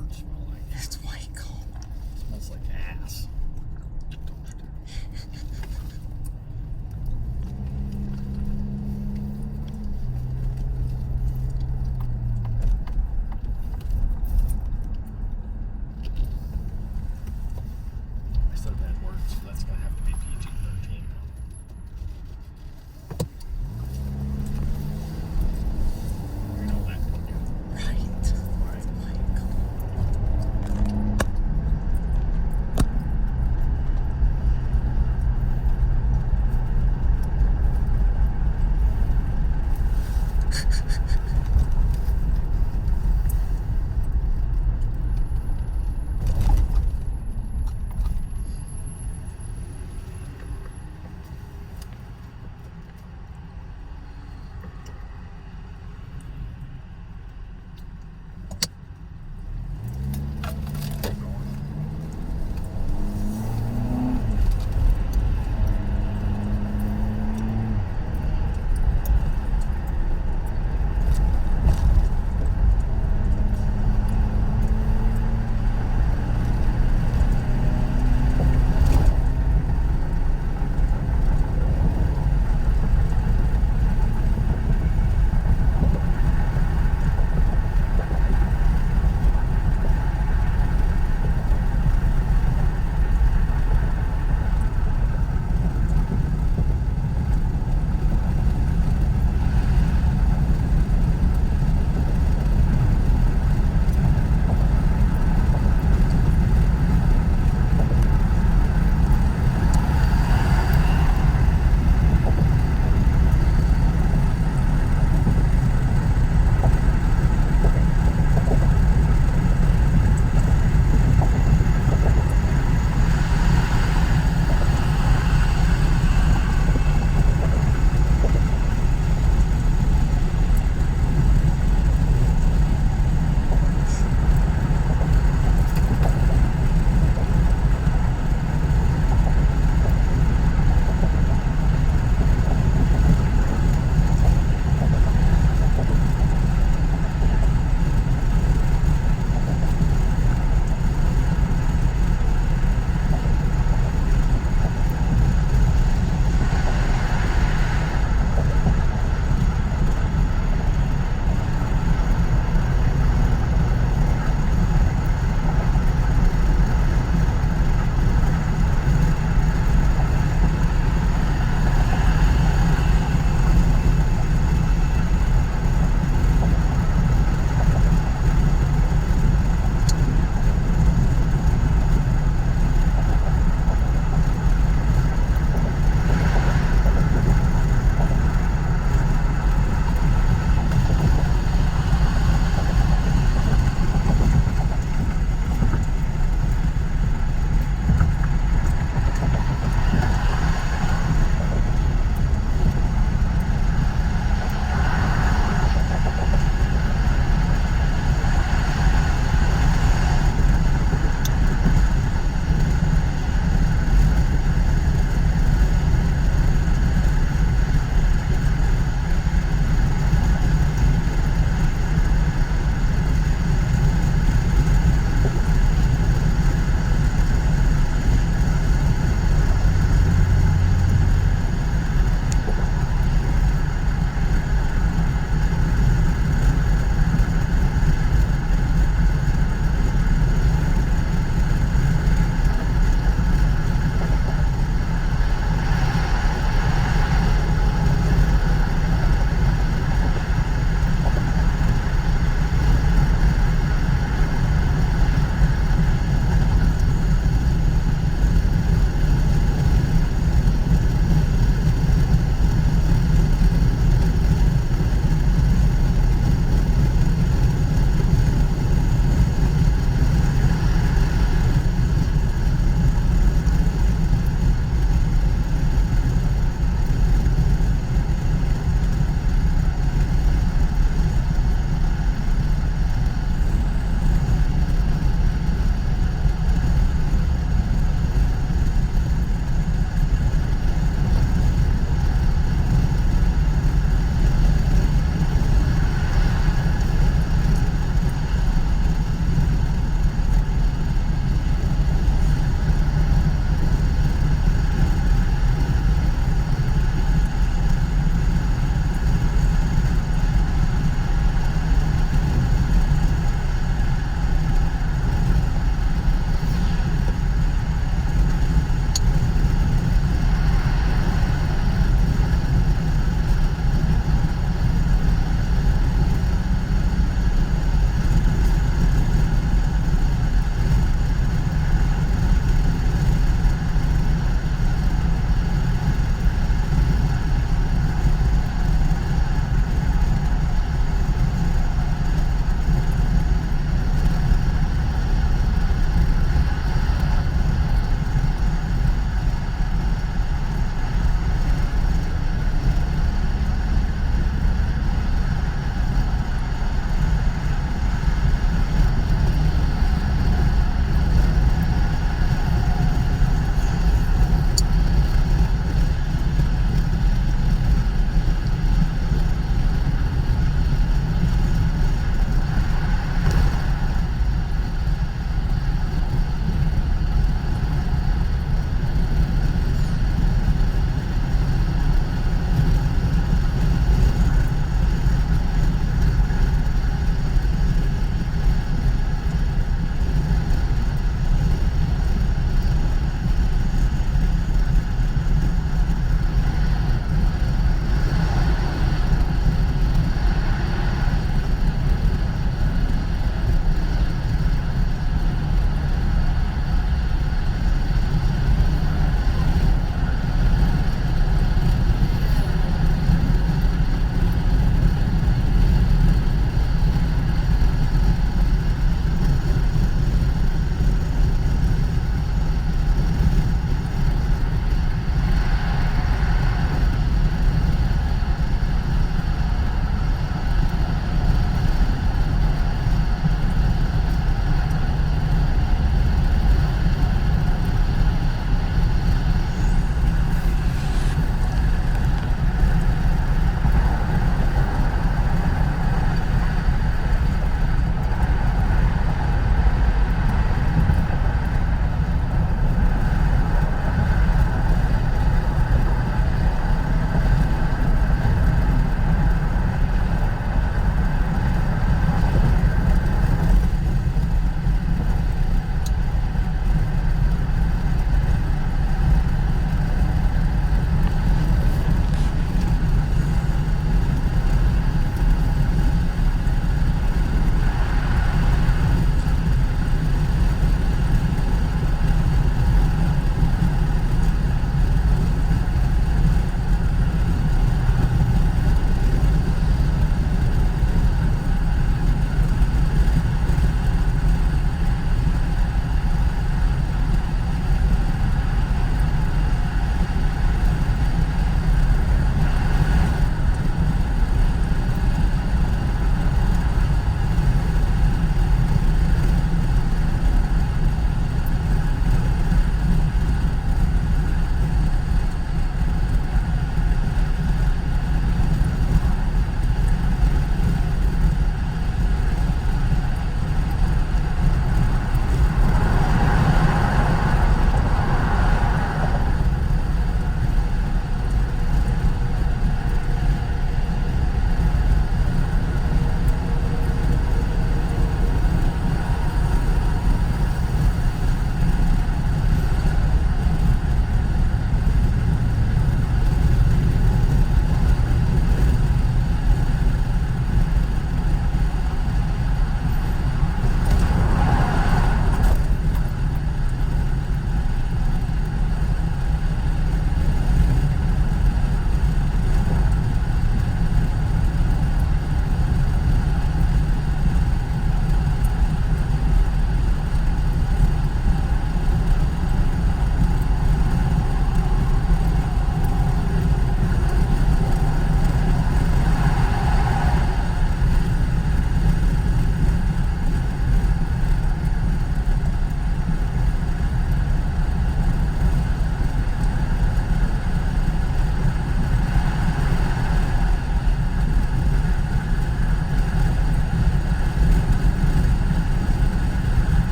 farts smell like? It's white coal. It smells like ass. I said bad words, so that's gonna have to be PG-13. You know that, don't you? Right. Right. White coal.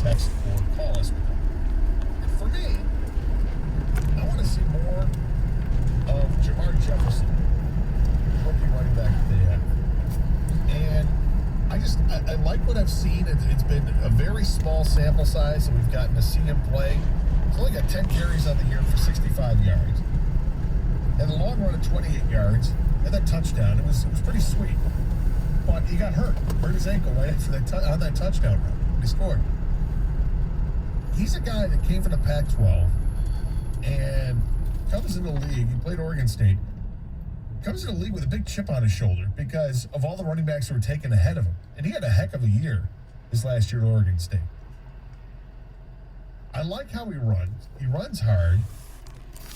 text or call us with them. And for me, I want to see more of Jamar Jefferson, rookie running back that they have. And I like what I've seen. It's been a very small sample size that we've gotten to see him play. He's only got 10 carries on the year for 65 yards. And the long run of 28 yards, and that touchdown, it was pretty sweet. But he got hurt his ankle right after on that touchdown run. He scored. He's a guy that came from the Pac-12 and comes in the league. He played Oregon State. Comes in the league with a big chip on his shoulder because of all the running backs who were taken ahead of him. And he had a heck of a year his last year at Oregon State. I like how he runs. He runs hard.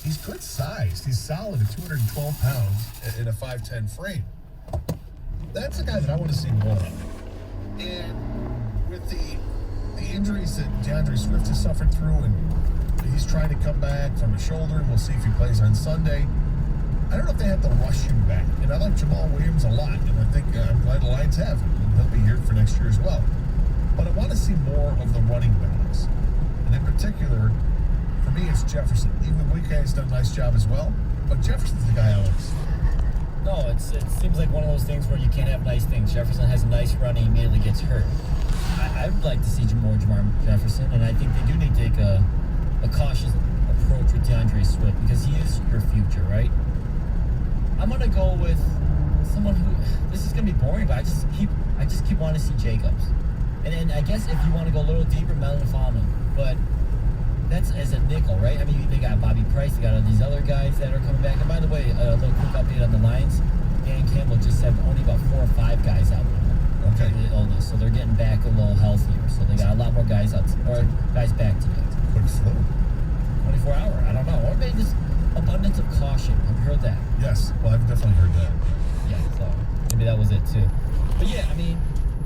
He's good sized. He's solid at 212 pounds in a 5'10 frame. That's a guy that I want to see more of. And with the injuries that DeAndre Swift has suffered through, and he's trying to come back from a shoulder, and we'll see if he plays on Sunday. I don't know if they have to rush him back. And I like Jamal Williams a lot, and I think I'm glad the Lions have him. And he'll be here for next year as well. But I want to see more of the running backs. And in particular, for me, it's Jefferson. Even Wike has done a nice job as well, but Jefferson's the guy I want to see. No, it seems like one of those things where you can't have nice things. Jefferson has a nice run, he immediately gets hurt. I would like to see Jamar Jefferson, and I think they do need to take a cautious approach with DeAndre Swift because he is your future, right? I'm gonna go with someone who, this is gonna be boring, but I just keep wanting to see Jacobs. And I guess if you want to go a little deeper, Melvin Fallman, but that's as a nickel, right? I mean, they got Bobby Price, they got all these other guys that are coming back. And by the way, a little quick update on the Lions. Dan Campbell just said only about 4 or 5 guys out now. Okay. With illness, so they're getting back a little healthier. So they got a lot more guys out, or guys back today. Quick flu. 24 hour, I don't know. Or maybe just abundance of caution. Have you heard that? Yes. Well, I've definitely heard that. Yeah, so maybe that was it too. But yeah, I mean,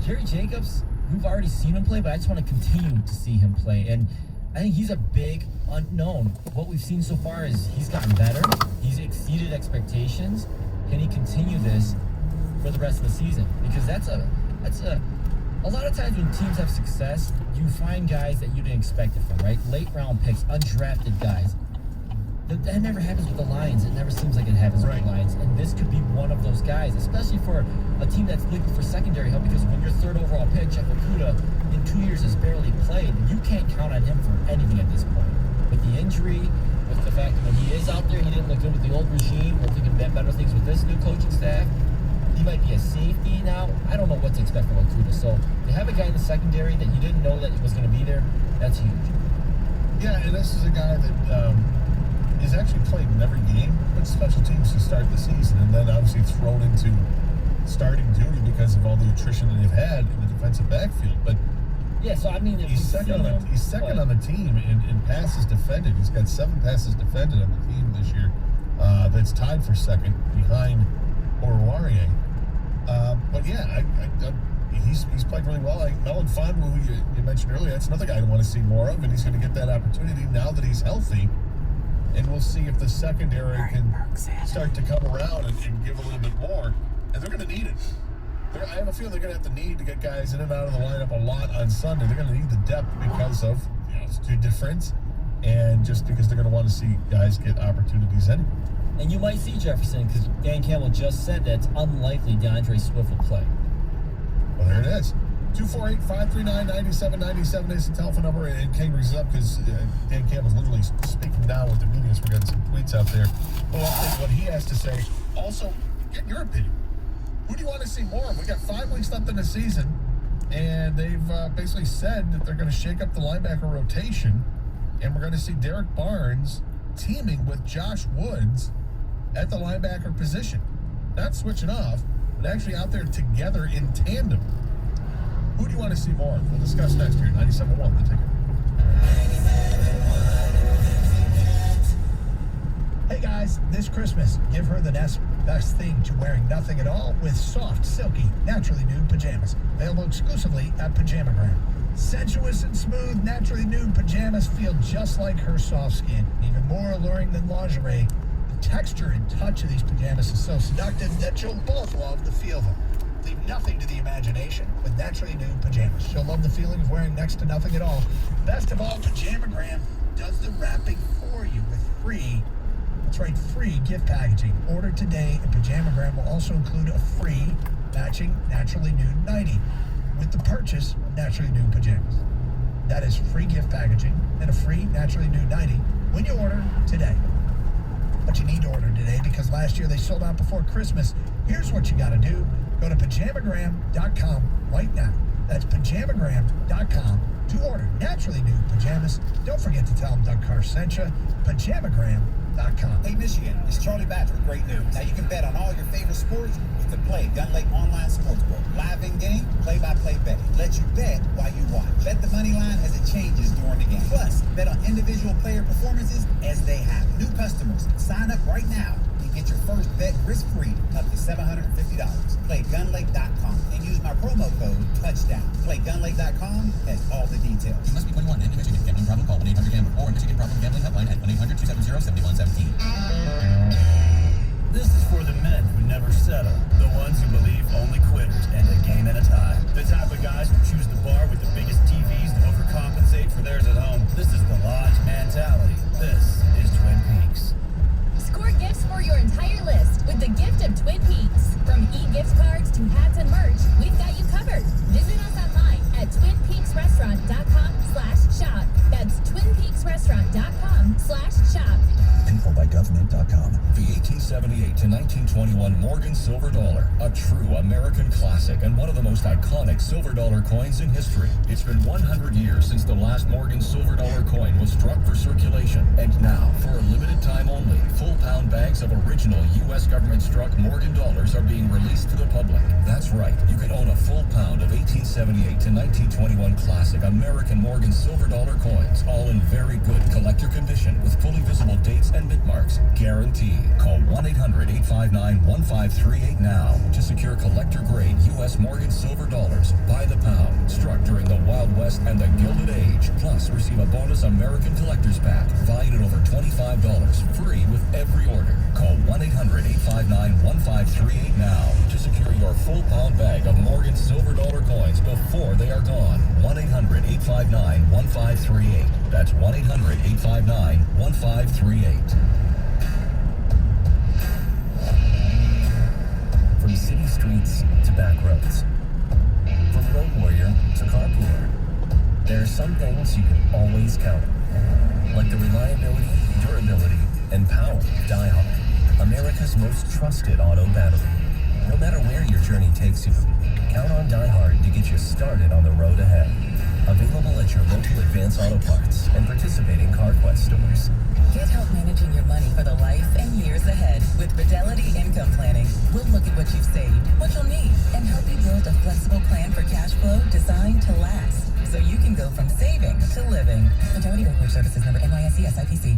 Jerry Jacobs, we've already seen him play, but I just want to continue to see him play. And I think he's a big unknown. What we've seen so far is he's gotten better. He's exceeded expectations. Can he continue this for the rest of the season? Because that's a lot of times when teams have success, you find guys that you didn't expect it from, right? Late round picks, undrafted guys. That never happens with the Lions. It never seems like it happens with the Lions. And this could be one of those guys, especially for a team that's looking for secondary help, because when your 3rd overall pick, Jeff Okudah, in 2 years has barely played, you can't count on him for anything at this point. With the injury, with the fact that when he is out there, he didn't look good with the old regime. We're thinking better things with this new coaching staff. He might be a safety now. I don't know what to expect from Okudah. So to have a guy in the secondary that you didn't know that he was going to be there, that's huge. Yeah, and this is a guy that is actually played in every game with special teams to start the season, and then obviously thrown into starting duty because of all the attrition that they've had in the defensive backfield. But yeah, so I mean, he's second on the team in passes defended. He's got 7 passes defended on the team this year. That's tied for second behind Oruwariye. But yeah, he's played really well. Melvin Fun, who you mentioned earlier, that's another guy I want to see more of, and he's going to get that opportunity now that he's healthy. And we'll see if the secondary can start to come around and give a little bit more. And they're going to need it. I have a feeling they're going to have the need to get guys in and out of the lineup a lot on Sunday. They're going to need the depth because of the difference, and just because they're going to want to see guys get opportunities anyway. And you might see Jefferson, because Dan Campbell just said that it's unlikely DeAndre Swift will play. Well, there it is. 248-539-9797 is the telephone number, and King brings it up because Dan Campbell's literally speaking now with the media, so we're getting some tweets out there. We'll update what he has to say. Also, get your opinion. Who do you want to see more of? We got 5 weeks left in the season, and they've basically said that they're going to shake up the linebacker rotation, and we're going to see Derek Barnes teaming with Josh Woods at the linebacker position. Not switching off, but actually out there together in tandem. Who do you want to see more of? We'll discuss next here at 97.1 The Ticket. Hey guys, this Christmas, give her the best thing to wearing nothing at all with soft, silky, naturally nude pajamas. Available exclusively at Pajamagram. Sensuous and smooth, naturally nude pajamas feel just like her soft skin. Even more alluring than lingerie, the texture and touch of these pajamas is so seductive that you'll both love the feel of them. Leave nothing to the imagination with Naturally Nude pajamas. She'll love the feeling of wearing next to nothing at all. Best of all, Pajamagram does the wrapping for you with free, that's right, free gift packaging. Order today, and Pajamagram will also include a free matching Naturally Nude nightie with the purchase of Naturally Nude pajamas. That is free gift packaging and a free Naturally Nude nightie when you order today. But you need to order today because last year they sold out before Christmas. Here's what you got to do. Go to pajamagram.com right now. That's pajamagram.com to order Naturally Nude pajamas. Don't forget to tell them Doug Carr sent you. Pajamagram.com. Hey Michigan, it's Charlie Badger with great news. Now you can bet on all your favorite sports with the Play Gun Lake Online Sportsbook. Live in-game, play-by-play betting. Let you bet while you watch. Bet the money line as it changes during the game. Plus, bet on individual player performances as they happen. New customers, sign up right now and get your first bet risk-free up to $750. PlayGunLake.com and use my promo code TOUCHDOWN. PlayGunLake.com has all the details. You must be 21 and in Michigan. Gambling problem? Call 1-800-GAMBLER or Michigan Problem Gambling Helpline at 1-800-270-7117. This is for the men who never settle, the ones who believe only quitters end a game at a time. The type of guys who choose the bar with the biggest TVs to overcompensate for theirs at home. This is the Lodge mentality. This is Twin Peaks. Score gifts for your entire list with the gift of Twin Peaks. From e-gift cards to hats and merch, we've got you covered. Visit us online at twinpeaksrestaurant.com/shop. That's twinpeaksrestaurant.com/shop. Peoplebygov.com. The 1878 to 1921 Morgan Silver Dollar, a true American classic and one of the most iconic silver dollar coins in history. It's been 100 years since the last Morgan Silver Dollar coin was struck for circulation, and now, for a limited time only, full pound bags of original U.S. government-struck Morgan dollars are being released to the public. That's right, you can own a full pound of 1878 to 1921 classic American Morgan Silver Dollar coins, all in very good collector condition with fully visible dates and mint marks, guaranteed. Call 1-800-859-1538 now to secure collector-grade U.S. Morgan Silver dollars by the pound, struck during the Wild West and the Gilded Age. Plus, receive a bonus American Collector's Pack, valued at over $25, free with every order. Call 1-800-859-1538 now to secure your full pound bag of Morgan Silver Dollar coins before they are gone. 1-800-859-1538. That's 1-800-859-1538. From city streets to back roads, from road warrior to carpooler, there are some things you can always count on, like the reliability, durability, and power of DieHard, America's most trusted auto battery. No matter where your journey takes you, count on DieHard to get you started on the road ahead. Available at your local Advance Auto Parts and participating CarQuest stores. Get help managing your money for the life and years ahead with Fidelity Income Planning. We'll look at what you've saved, what you'll need, and help you build a flexible plan for cash flow designed to last, so you can go from saving to living. Fidelity Brokerage Services, number NYSE SIPC.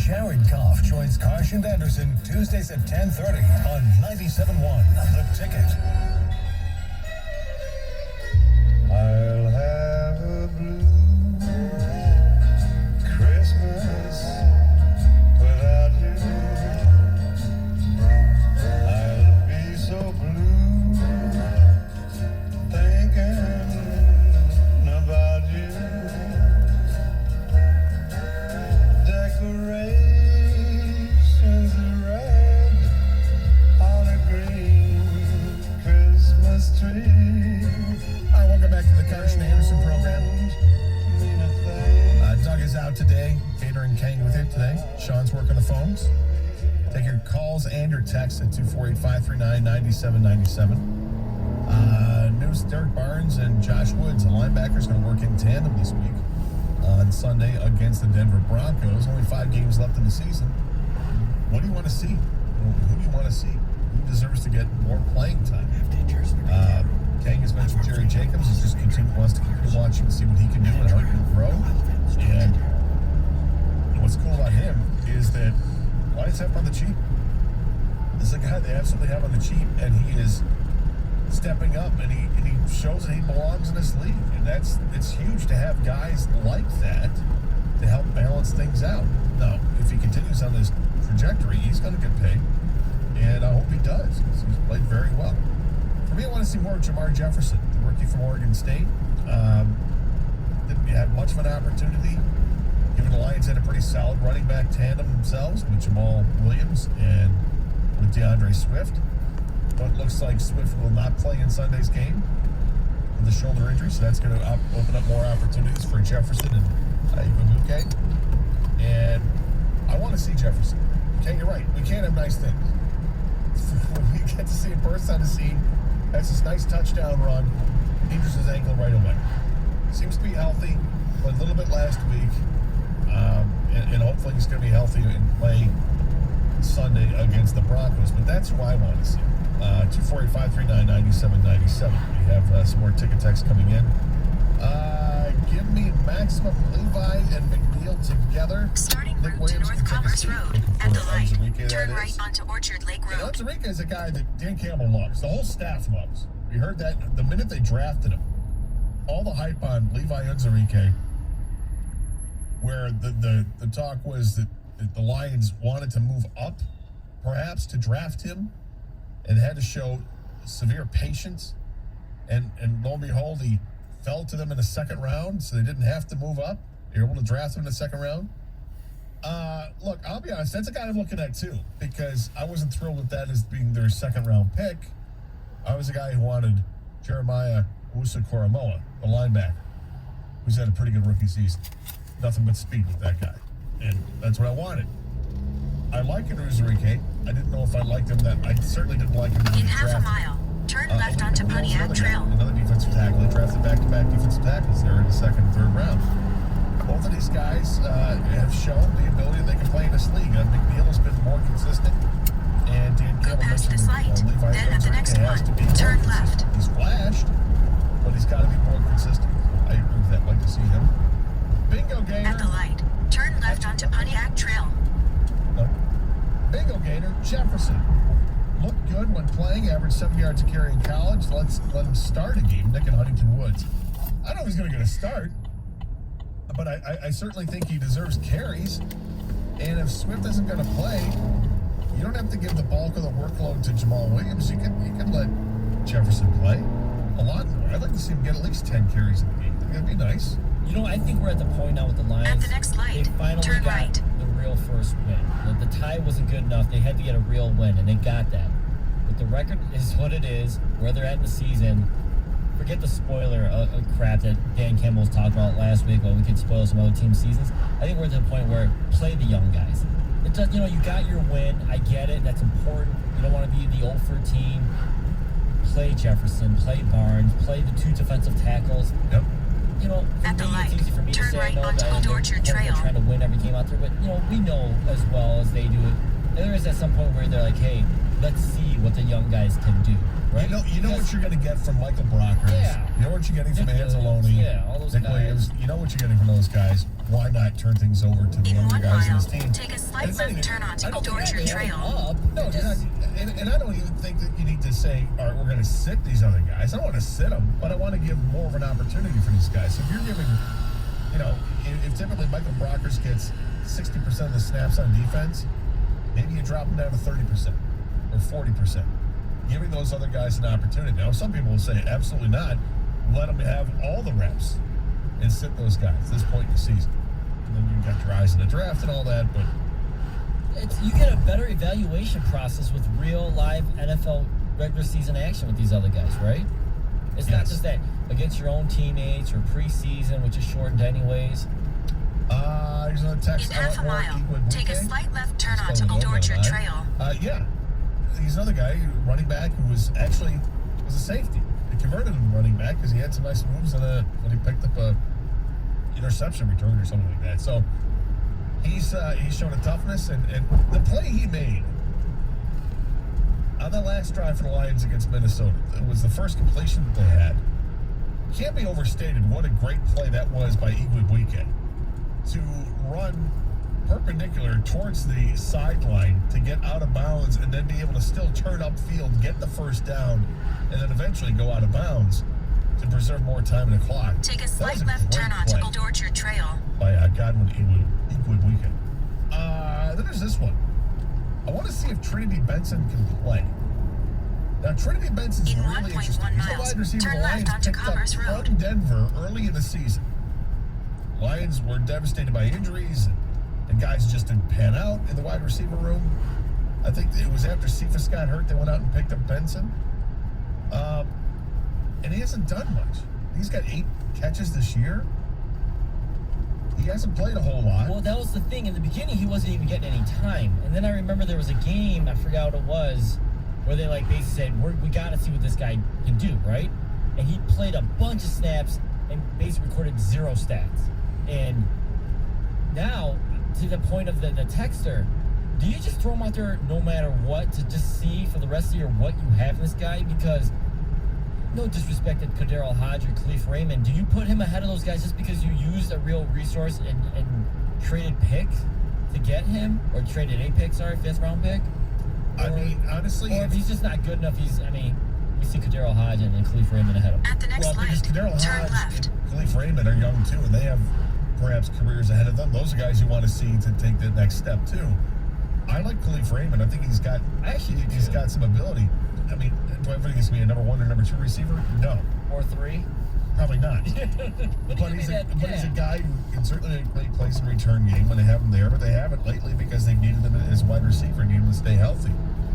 Jared Goff joins Karsh and Anderson Tuesdays at 10:30 on 97.1 The Ticket. I'll have a blue Christmas without you. I'll be so blue thinking about you. Decorations red on a green Christmas tree. Welcome back to the Karsh and Anderson program. Doug is out today. Gator and Kane with you today. Sean's working the phones. Take your calls and your texts at 248-539-9797. News: Derek Barnes and Josh Woods, the linebackers, going to work in tandem this week on Sunday against the Denver Broncos. Only 5 games left in the season. What do you want to see? Who do you want to see? Who deserves to get more playing time? Kang has mentioned Jerry Jacobs. He just wants to keep watching, see what he can do and how he can grow. And what's cool about him is that why is that on the cheap? This is a guy they absolutely have on the cheap, and he is stepping up, and he shows that he belongs in this league. And it's huge to have guys like that to help balance things out. Now, if he continues on this trajectory, he's going to get paid, and I hope he does. He's played very well For me, I want to see more of Jamar Jefferson, the rookie from Oregon State. Didn't have much of an opportunity, given the Lions had a pretty solid running back tandem themselves with Jamal Williams and with DeAndre Swift. But it looks like Swift will not play in Sunday's game with a shoulder injury, so that's going to open up more opportunities for Jefferson and Ibubuke. And I want to see Jefferson. Okay, you're right. We can't have nice things. When we get to see him burst on the scene, that's this nice touchdown run, injures his ankle right away. Seems to be healthy, but a little bit last week. And hopefully he's going to be healthy and play Sunday against the Broncos. But that's who I want to see. 248-539-9797. We have some more ticket texts coming in. Give me Maximum Levi and McNeil together. Starting Nick route Williams to North can take a Commerce seat. Road Looking at for the light. Ozarika, Turn that right is. onto Orchard Lake And Road. Ozarika is a guy that Dan Campbell loves. The whole staff loves. We heard that the minute they drafted him. All the hype on Levi Ozarika, where the talk was that the Lions wanted to move up, perhaps, to draft him, and had to show severe patience. And lo and behold, he fell to them in the second round, so they didn't have to move up. They were able to draft him in the second round. Look, I'll be honest, that's a guy I'm looking at too, because I wasn't thrilled with that as being their second round pick. I was a guy who wanted Jeremiah Owusu-Koramoah, the linebacker, who's had a pretty good rookie season. Nothing but speed with that guy. And that's what I wanted. I like Ozarika. I didn't know if I liked him that. I certainly didn't like him when In he was half a drafted. mile, turn left onto Another Pontiac guy, Trail. Another defensive tackle. They drafted back-to-back defensive tackles there in the second and third round. Both of these guys have shown the ability they can play in this league. McNeil has been more consistent. And Dan Go Campbell past mentioned this light. Levi Then at the Ozarika next has one, to be more turn consistent. left. He's flashed, but he's got to be more consistent. I agree with that. I'd like to see him. Bingo Gator. At the light, turn left onto Pontiac Trail. No. Bingo Gator. Jefferson. Looked good when playing, averaged 7 yards a carry in college. Let's let him start a game. Nick and Huntington Woods. I don't know if he's going to get a start, but I certainly think he deserves carries. And if Swift isn't going to play, you don't have to give the bulk of the workload to Jamal Williams. You can let Jefferson play a lot more. I'd like to see him get at least 10 carries in the game. That'd be nice. You know, I think we're at the point now with the Lions. At the next light, they finally turn got right. the real first win. The tie wasn't good enough. They had to get a real win, and they got that. But the record is what it is. Where they're at in the season. Forget the spoiler crap that Dan Campbell was talking about last week. Well, we could spoil some other teams' seasons. I think we're at the point where play the young guys. It does, you got your win. I get it. That's important. You don't want to be the 0-for team. Play Jefferson. Play Barnes. Play the two defensive tackles. Yep. For At the me, light, it's easy for me to turn say right I know onto that Old they're Orchard Trail. trying to win every game out there, but we know as well as they do it. There is at some point where they're like, hey, let's see what the young guys can do. Right? You know what you're going to get from Michael Brockers. Yeah. You know what you're getting from Nick Anzalone. Williams. Yeah, all those Nick guys. Williams. You know what you're getting from those guys. Why not turn things over to the In younger 1 guys in mile, this team? take a slight And it's not left even- turn onto I don't Old think Orchard they Trail. Up. No, you're not, and I don't even think that you need to say, all right, we're going to sit these other guys. I don't want to sit them, but I want to give more of an opportunity for these guys. So if you're giving, if typically Michael Brockers gets 60% of the snaps on defense, maybe you drop them down to 30% or 40%, giving those other guys an opportunity. Now, some people will say, absolutely not. Let them have all the reps and sit those guys at this point in the season. And then you've got your eyes in the draft and all that, but You get a better evaluation process with real live NFL regular season action with these other guys, right? It's not Yes. just that against your own teammates or preseason, which is shortened anyways. Here's another text. In half a mile, take a slight left turn onto Old Orchard Trail. Yeah. He's another guy, running back, who was actually a safety. They converted him to running back because he had some nice moves when he picked up a interception return or something like that. So he's shown a toughness, and the play he made on that last drive for the Lions against Minnesota, it was the first completion that they had. Can't be overstated what a great play that was by Igwebuike to run perpendicular towards the sideline to get out of bounds and then be able to still turn upfield, get the first down, and then eventually go out of bounds to preserve more time in the clock. Take a That slight was a left great turn onto play Old Orchard Trail. by Godwin Igwebuike. Then there's this one. I want to see if Trinity Benson can play. Now, Trinity Benson's In really 1.1 interesting. He's the miles, wide receiver turn the left Lions onto picked up Commerce Road. from Denver early in the season. Lions were devastated by injuries, and guys just didn't pan out in the wide receiver room. I think it was after Cephas got hurt, they went out and picked up Benson. And he hasn't done much. He's got 8 catches this year. He hasn't played a whole lot. Well, that was the thing. In the beginning, he wasn't even getting any time. And then I remember there was a game, I forgot what it was, where they like basically said, we got to see what this guy can do, right? And he played a bunch of snaps and basically recorded 0 stats. And now, to the point of the texter, do you just throw him out there no matter what to just see for the rest of the year what you have in this guy? Because no disrespect to Kadero Hodge or Khalif Raymond, do you put him ahead of those guys just because you used a real resource and traded picks to get him? Or traded a pick, sorry, 5th round pick? I mean, honestly... Or if he's just not good enough, we see Kadero Hodge and Khalif Raymond ahead of him. At the next Well, because light, Kadero turn Hodge left. and Khalif Raymond are young too, and they have perhaps careers ahead of them. Those are guys you want to see to take the next step too. I like Khalif Raymond. I think he's got some ability. I mean, do I think he's going to be a number 1 or number 2 receiver? No. Or 3? Probably not. but he's a guy who can certainly make plays in return game when they have him there, but they haven't lately because they've needed him as wide receiver and needed him to stay healthy.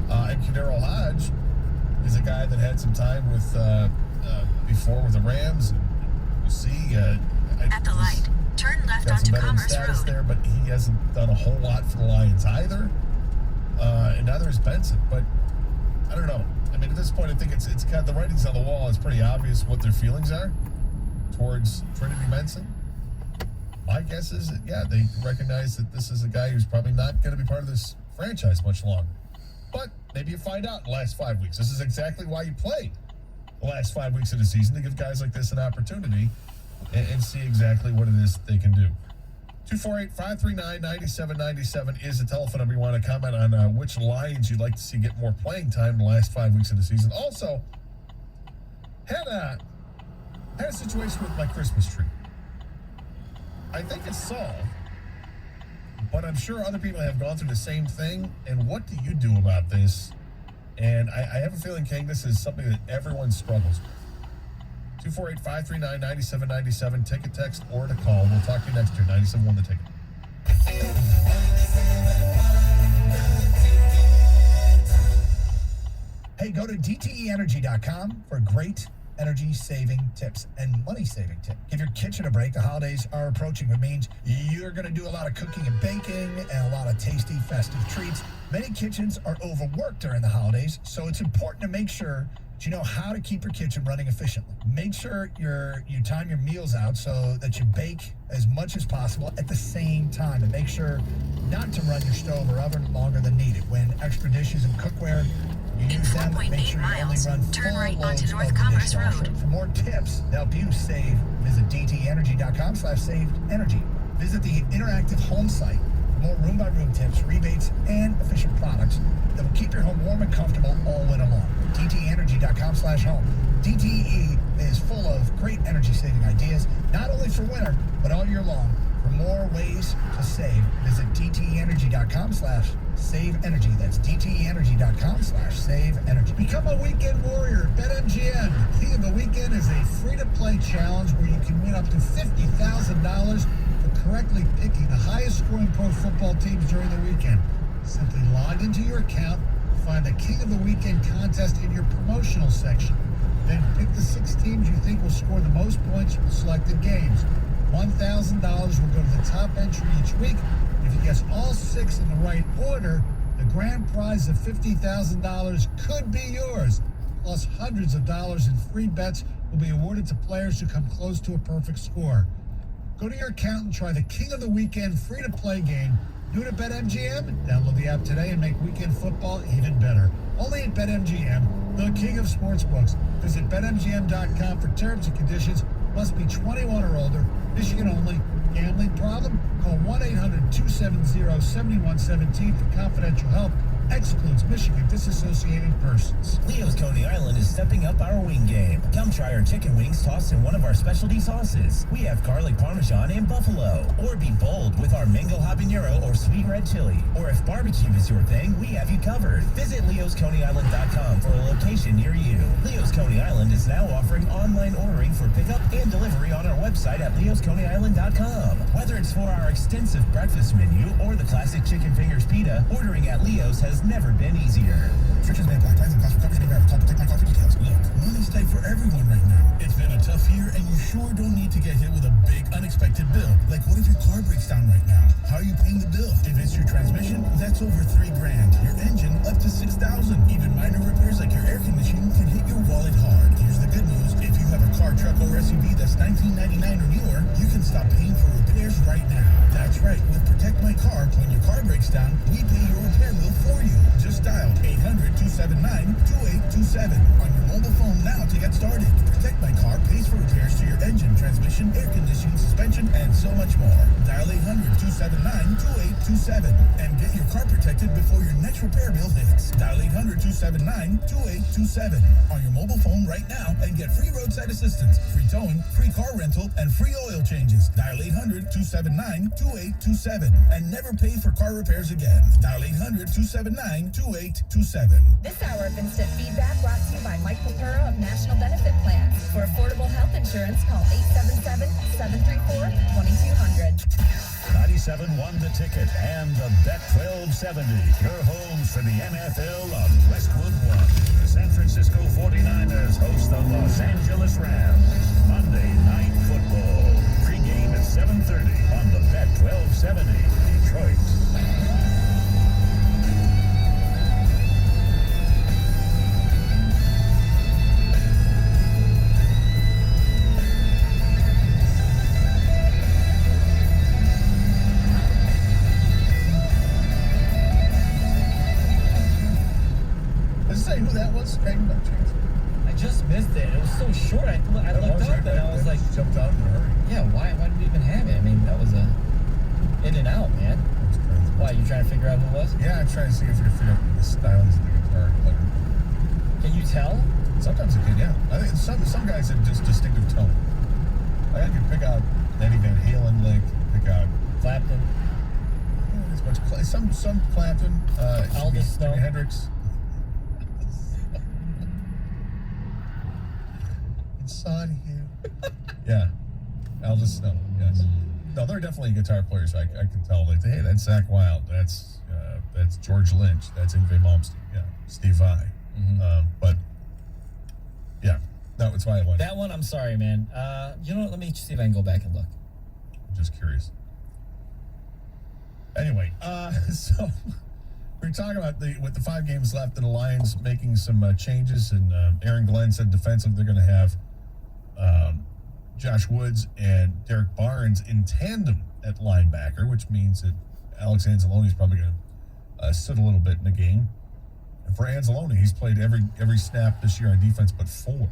And Kadero Hodge is a guy that had some time with before with the Rams. We'll see. At the light, turn left got some onto veteran Commerce status Road. there, but he hasn't done a whole lot for the Lions either. And neither is Benson. But I don't know. I mean, at this point, I think it's kind of the writing's on the wall. It's pretty obvious what their feelings are towards Trinity Benson. My guess is that, yeah, they recognize that this is a guy who's probably not going to be part of this franchise much longer. But maybe you find out in the last 5 weeks. This is exactly why you play the last 5 weeks of the season, to give guys like this an opportunity and see exactly what it is they can do. 248-539-9797 is the telephone number you want to comment on which Lions you'd like to see get more playing time in the last 5 weeks of the season. Also, had a situation with my Christmas tree. I think it's solved, but I'm sure other people have gone through the same thing. And what do you do about this? And I have a feeling, King, this is something that everyone struggles with. 248-539-9797. Ticket, text, or to call. We'll talk to you next year. 97.1 The Ticket. Hey, go to DTEEnergy.com for great energy-saving tips and money-saving tips. Give your kitchen a break. The holidays are approaching, which means you're going to do a lot of cooking and baking and a lot of tasty, festive treats. Many kitchens are overworked during the holidays, so it's important to make sure that you know how to keep your kitchen running efficiently. Make sure you time your meals out so that you bake as much as possible at the same time, and make sure not to run your stove or oven longer than needed. When extra dishes and cookware, you In use them, 4.8 make sure you only miles, run turn full right loads onto North of the Commerce dishwasher. Road. For more tips to help you save, visit DTEnergy.com/saved-energy. Visit the interactive home site for more room-by-room tips, rebates, and efficient products that will keep your home warm and comfortable all winter long. DTEnergy.com/home. DTE is full of great energy-saving ideas, not only for winter, but all year long. For more ways to save, visit DTEnergy.com/save-energy. That's DTEnergy.com/save-energy. Become a weekend warrior at BetMGM. The King of the Weekend is a free-to-play challenge where you can win up to $50,000 for correctly picking the highest-scoring pro football teams during the weekend. Simply log into your account, find the King of the Weekend contest in your promotional section. Then pick the 6 teams you think will score the most points from selected games. $1,000 will go to the top entry each week. If you guess all 6 in the right order, the grand prize of $50,000 could be yours. Plus hundreds of dollars in free bets will be awarded to players who come close to a perfect score. Go to your account and try the King of the Weekend free-to-play game. New to BetMGM? Download the app today and make weekend football even better. Only at BetMGM, the king of sportsbooks. Visit BetMGM.com for terms and conditions. Must be 21 or older. Michigan only. Gambling problem? Call 1-800-270-7117 for confidential help. Excludes Michigan disassociated persons. Leo's Coney Island is stepping up our wing game. Come try our chicken wings tossed in one of our specialty sauces. We have garlic parmesan and buffalo. Or be bold with our mango habanero or sweet red chili. Or if barbecue is your thing, we have you covered. Visit leosconeyisland.com for a location near you. Leo's Coney Island is now offering online ordering for pickup and delivery on our website at leosconeyisland.com. Whether it's for our extensive breakfast menu or the classic chicken fingers pita, ordering at Leo's has never been easier. Restrictions may apply. Price and cost for coverage may vary. Call Protect My Car for details. Look, money's tight for everyone right now. It's been a tough year, and you sure don't need to get hit with a big, unexpected bill. Like, what if your car breaks down right now? How are you paying the bill? If it's your transmission, that's over $3,000. Your engine, up to $6,000. Even minor repairs like your air conditioning can hit your wallet hard. Here's the good news. If you have a car, truck, or SUV that's $19.99 or newer, you can stop paying for repairs right now. That's right. With Protect My Car, when your car breaks down, we pay your repair bill for you. Just dial 800-279-2827 on your mobile phone now to get started. Protect My Car pays for repairs to your engine, transmission, air conditioning, suspension, and so much more. Dial 800-279-2827 and get your car protected before your next repair bill hits. Dial 800-279-2827 on your mobile phone right now and get free roadside assistance, free towing, free car rental, and free oil changes. Dial 800-279-2827 and never pay for car repairs again. Dial 800-279-2827. This hour of instant feedback brought to you by Mike Papuro of National Benefit Plans. For affordable health insurance, call 877-734-2200. 97 won the ticket and the Bet 1270. Your homes for the NFL on Westwood One. The San Francisco 49ers host the Los Angeles Rams. Monday Night Football. Pre-game at 7:30 on the Bet 1270. Detroit. Who that was? Craig, no chance. I just missed it. It was so short. I looked up and I was like, jumped out in a hurry. yeah, why did we even have it? I mean, that was a in and out, man. That's crazy. Why, you trying to figure out who it was? Yeah, I'm trying to see if we can figure out the stylings of the guitar player. Can you tell? Sometimes it can, yeah. I think some guys have just distinctive tone. I can pick out Eddie Van Halen, like pick out Clapton. as much some Clapton, Elvis Snow. Jimi Hendrix. Inside you. Yeah, Elvis Snow. Yes. No, they're definitely guitar players. I can tell. Like, hey, that's Zach Wilde. That's George Lynch. That's Yngwie Malmsteen. Yeah, Steve Vai. Mm-hmm. But yeah, that's why I wanted. That one, I'm sorry, man. You know what? Let me see if I can go back and look. I'm just curious. Anyway, so we're talking about with the 5 games left, and the Lions making some changes, and Aaron Glenn said defensively they're going to have Josh Woods and Derek Barnes in tandem at linebacker, which means that Alex Anzalone is probably going to sit a little bit in the game. And for Anzalone, he's played every snap this year on defense but 4.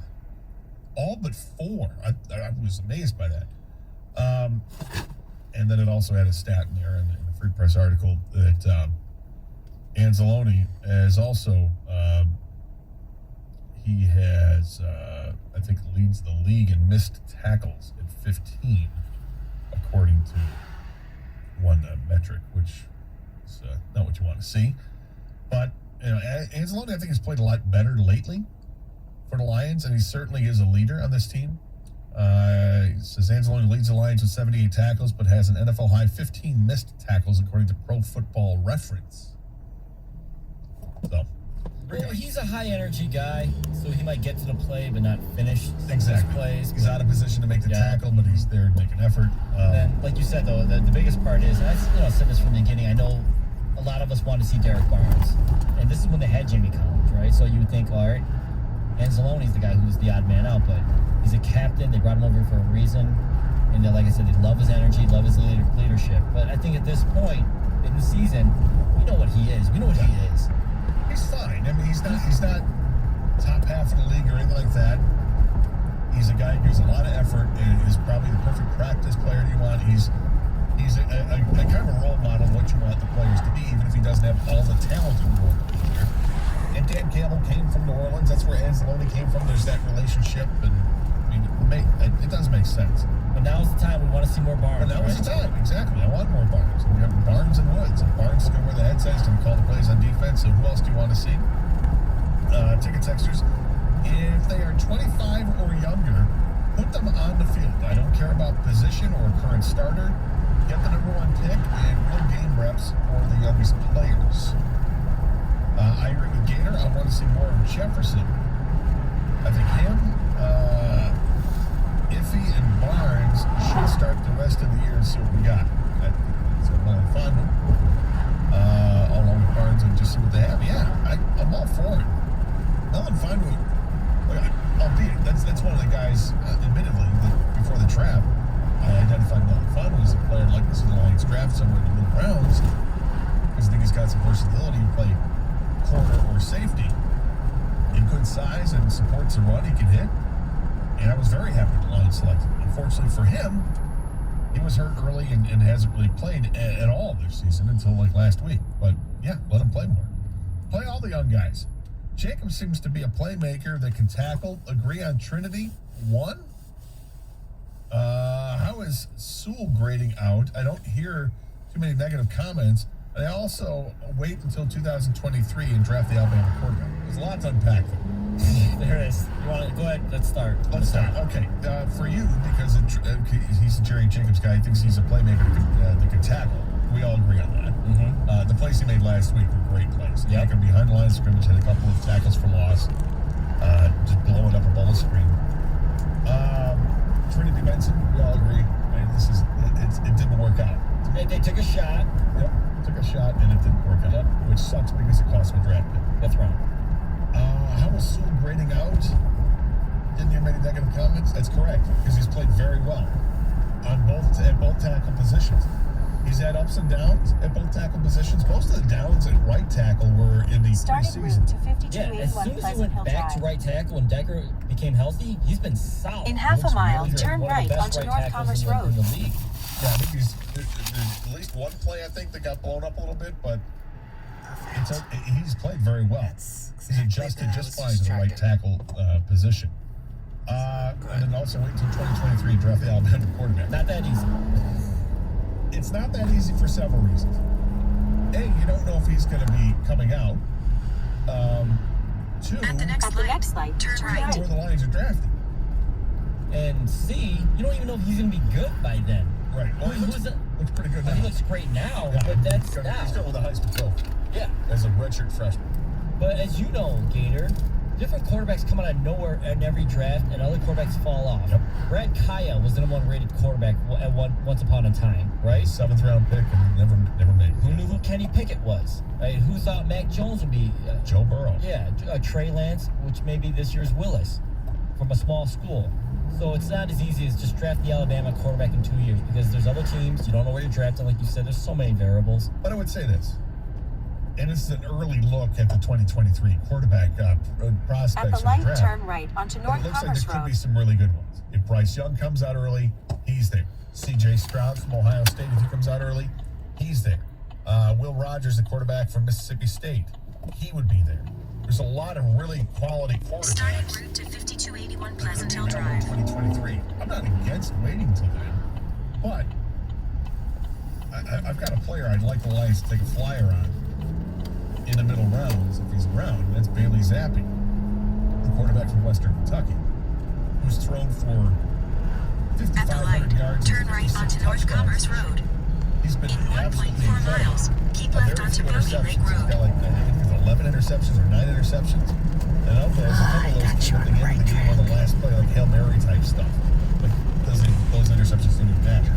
All but 4. I was amazed by that. And then it also had a stat in there in the Free Press article that Anzalone is also he has I think leads the league in missed tackles at 15, according to one metric, which is not what you want to see. But you know, Anzalone I think has played a lot better lately for the Lions, and he certainly is a leader on this team. It says Anzalone leads the Lions with 78 tackles, but has an NFL high 15 missed tackles, according to Pro Football Reference. So, well, he's a high energy guy, so he might get to the play but not finish his plays. He's out of position to make the tackle, but he's there to make an effort. And then, like you said, though, the biggest part is, and I said this from the beginning, I know a lot of us want to see Derek Barnes, and this is when they had Jamie Collins, right? So you would think, all right, Anzalone's the guy who's the odd man out, but he's a captain. They brought him over for a reason. And then, like I said, they love his energy, love his leadership. But I think at this point in the season, we know what he is. We know what he is. He's fine. I mean, he's not top half of the league or anything like that. He's a guy who gives a lot of effort and is probably the perfect practice player you want. He's a kind of a role model of what you want the players to be, even if he doesn't have all the talent in the world. And Dan Campbell came from New Orleans. That's where Anzalone came from. There's that relationship, and I mean, it does make sense. But now is the time we want to see more Barnes. But now is the time, exactly. I want more Barnes. We have Barnes and Woods. And Barnes is going to wear the headset. He's going to call the plays on defense. So who else do you want to see? Ticket texters, if they are 25 or younger, put them on the field. I don't care about position or current starter. Get the number 1 pick and real game reps for the youngest players. I agree with Gator. I want to see more of Jefferson. I think him, Iffy, and Barnes should start the rest of the year and see what we got. That's a lot of fun. Along with Barnes and just see what they have. Yeah, I'm all for it. Nolan Feinwood, albeit that's one of the guys, admittedly, that before the draft, I identified Nolan Feinwood as a player like this in the Lions draft somewhere in the mid-rounds, because I think he's got some versatility to play corner or safety. In good size and supports the run, he can hit. And I was very happy with the Lions selected. Unfortunately for him, he was hurt early and hasn't really played at all this season until like last week. But yeah, let him play more. Play all the young guys. Jacob seems to be a playmaker that can tackle. Agree on Trinity. 1. How is Sewell grading out? I don't hear too many negative comments. They also wait until 2023 and draft the Alabama quarterback. There's a lot to unpack there. There is. You want to go ahead? Let's start. Let's start. Okay. For you, because he's a Jerry Jacobs guy, he thinks he's a playmaker that can tackle. We all agree on that. Mm-hmm. The plays he made last week were great plays. He got behind the line of scrimmage, had a couple of tackles for loss, just blowing up a bullet screen. Trinity Benson, we all agree. I mean, it didn't work out. They took a shot. Yep, took a shot and it didn't work out, which sucks because it cost him a draft pick. That's right. How was Sewell grading out? Didn't hear many negative comments. That's correct, because he's played very well at both tackle positions. He's had ups and downs at both tackle positions. Most of the downs at right tackle were in the preseason. As soon as he went back to right tackle when Decker became healthy, he's been solid. In half a mile, turn right onto North Commerce Road. In the league. Yeah, I think there's at least one play I think that got blown up a little bit, but he's played very well. He's adjusted just fine to the right tackle position. And then also wait until 2023 to draft the Alabama quarterback. Not that easy. It's not that easy for several reasons. A, you don't know if he's going to be coming out. 2, At the next light, turn right. Where the Lions are drafted. And C, you don't even know if he's going to be good by then. Right. Well, he looks pretty good now. He looks great now, but that's now. He's still with a Heisman Trophy. Yeah. As a redshirt freshman. But as you know, Gator, different quarterbacks come out of nowhere in every draft, and other quarterbacks fall off. Yep. Brad Kaya was the number 1 rated quarterback at once upon a time, right? 7th round pick and never made it. Who knew who Kenny Pickett was? Right? Who thought Mac Jones would be? Joe Burrow. Yeah, Trey Lance, which may be this year's Willis, from a small school. So it's not as easy as just draft the Alabama quarterback in 2 years, because there's other teams, you don't know where you're drafting, like you said, there's so many variables. But I would say this, and this is an early look at the 2023 quarterback prospects. At the light, turn right onto North Commerce Road. It looks like there could be some really good ones. If Bryce Young comes out early, he's there. C.J. Stroud from Ohio State, if he comes out early, he's there. Will Rogers, the quarterback from Mississippi State, he would be there. There's a lot of really quality quarterbacks. Starting route to 5281 Pleasant Hill Drive. 2023. I'm not against waiting till then, but I've got a player I'd like the Lions to take a flyer on in the middle rounds if he's around, and that's Bailey Zappi, the quarterback from Western Kentucky, who's thrown for 5,500 yards. Turn right onto North Commerce Road. He's been absolutely 1.4 incredible. miles. Keep left onto Bogey Lake Road. He's got like, I think it's 11 interceptions or 9 interceptions. And of those, a couple of those came at the end of the game on the last play, like Hail Mary type stuff. Like, those interceptions don't even matter.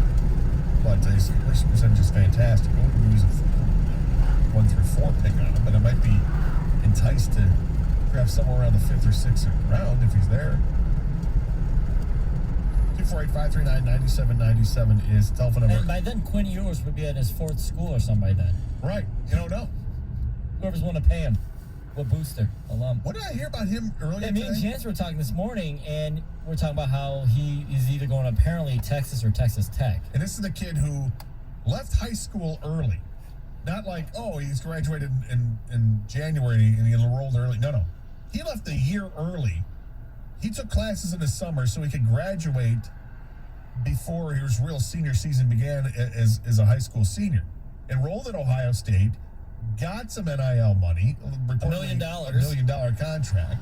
But his percentage is fantastic. I wouldn't use a 1 through 4 pick on him, but I might be enticed to grab somewhere around the 5th or 6th round if he's there. 248-539-9797 is the telephone number. And by then, Quinn Ewers would be at his 4th school or something by then. Right. You don't know. Whoever's willing to pay him. What booster? Alum. What did I hear about him earlier Yeah, me and today? Chance were talking this morning, and we're talking about how he is either going to apparently Texas or Texas Tech. And this is the kid who left high school early Not like, oh, he's graduated in January and he enrolled early. No. He left a year early. He took classes in the summer so he could graduate before his real senior season began as a high school senior. Enrolled at Ohio State, got some NIL money, $1 million. $1 million contract,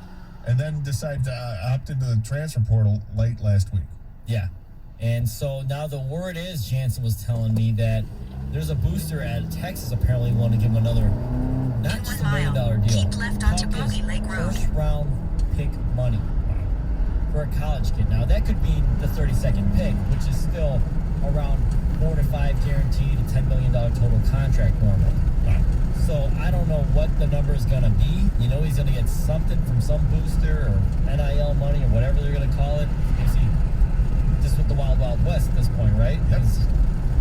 and then decided to opt into the transfer portal late last week. Yeah. And so now the word is, Jansen was telling me that there's a booster at Texas apparently want to give him another, not just $1 million deal. Keep left onto Bogey Lake Road. First round pick money for a college kid. Now that could be the 32nd pick, which is still around 4 to 5 guaranteed, a $10 million total contract normally. So I don't know what the number is going to be. You know, he's going to get something from some booster or NIL money or whatever they're going to call it. Is he just with the Wild Wild West at this point, right? Yep.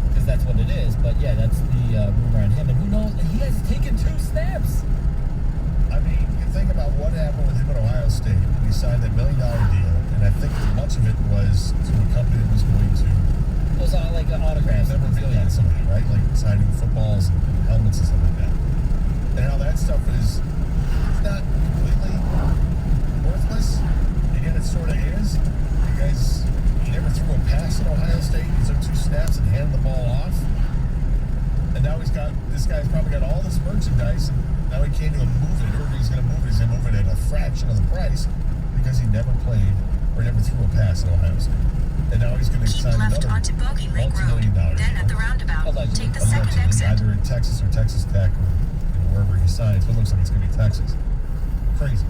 Because that's what it is. But yeah, that's the rumor on him. And who knows? He has taken 2 snaps. I mean, you think about what happened with him at Ohio State. He signed that $1 million deal, and I think much of it was to a company that was going to. It was all like autographs. Memorabilia on somebody, right? Like signing footballs and helmets and stuff like that. And how that stuff is not completely worthless, and yet it sort of is. Because he never threw a pass at Ohio State. He took 2 snaps and handed the ball off. And now this guy's probably got all this merchandise, and now he can't even move it. Or if he's going to move it, he's going to move it at a fraction of the price because he never played or never threw a pass at Ohio State. And now he's going to sign another multi-million dollar Then deal. at the roundabout, take the second Allegedly, exit. either in Texas or Texas Tech or wherever he signs. But it looks like it's going to be Texas. Crazy.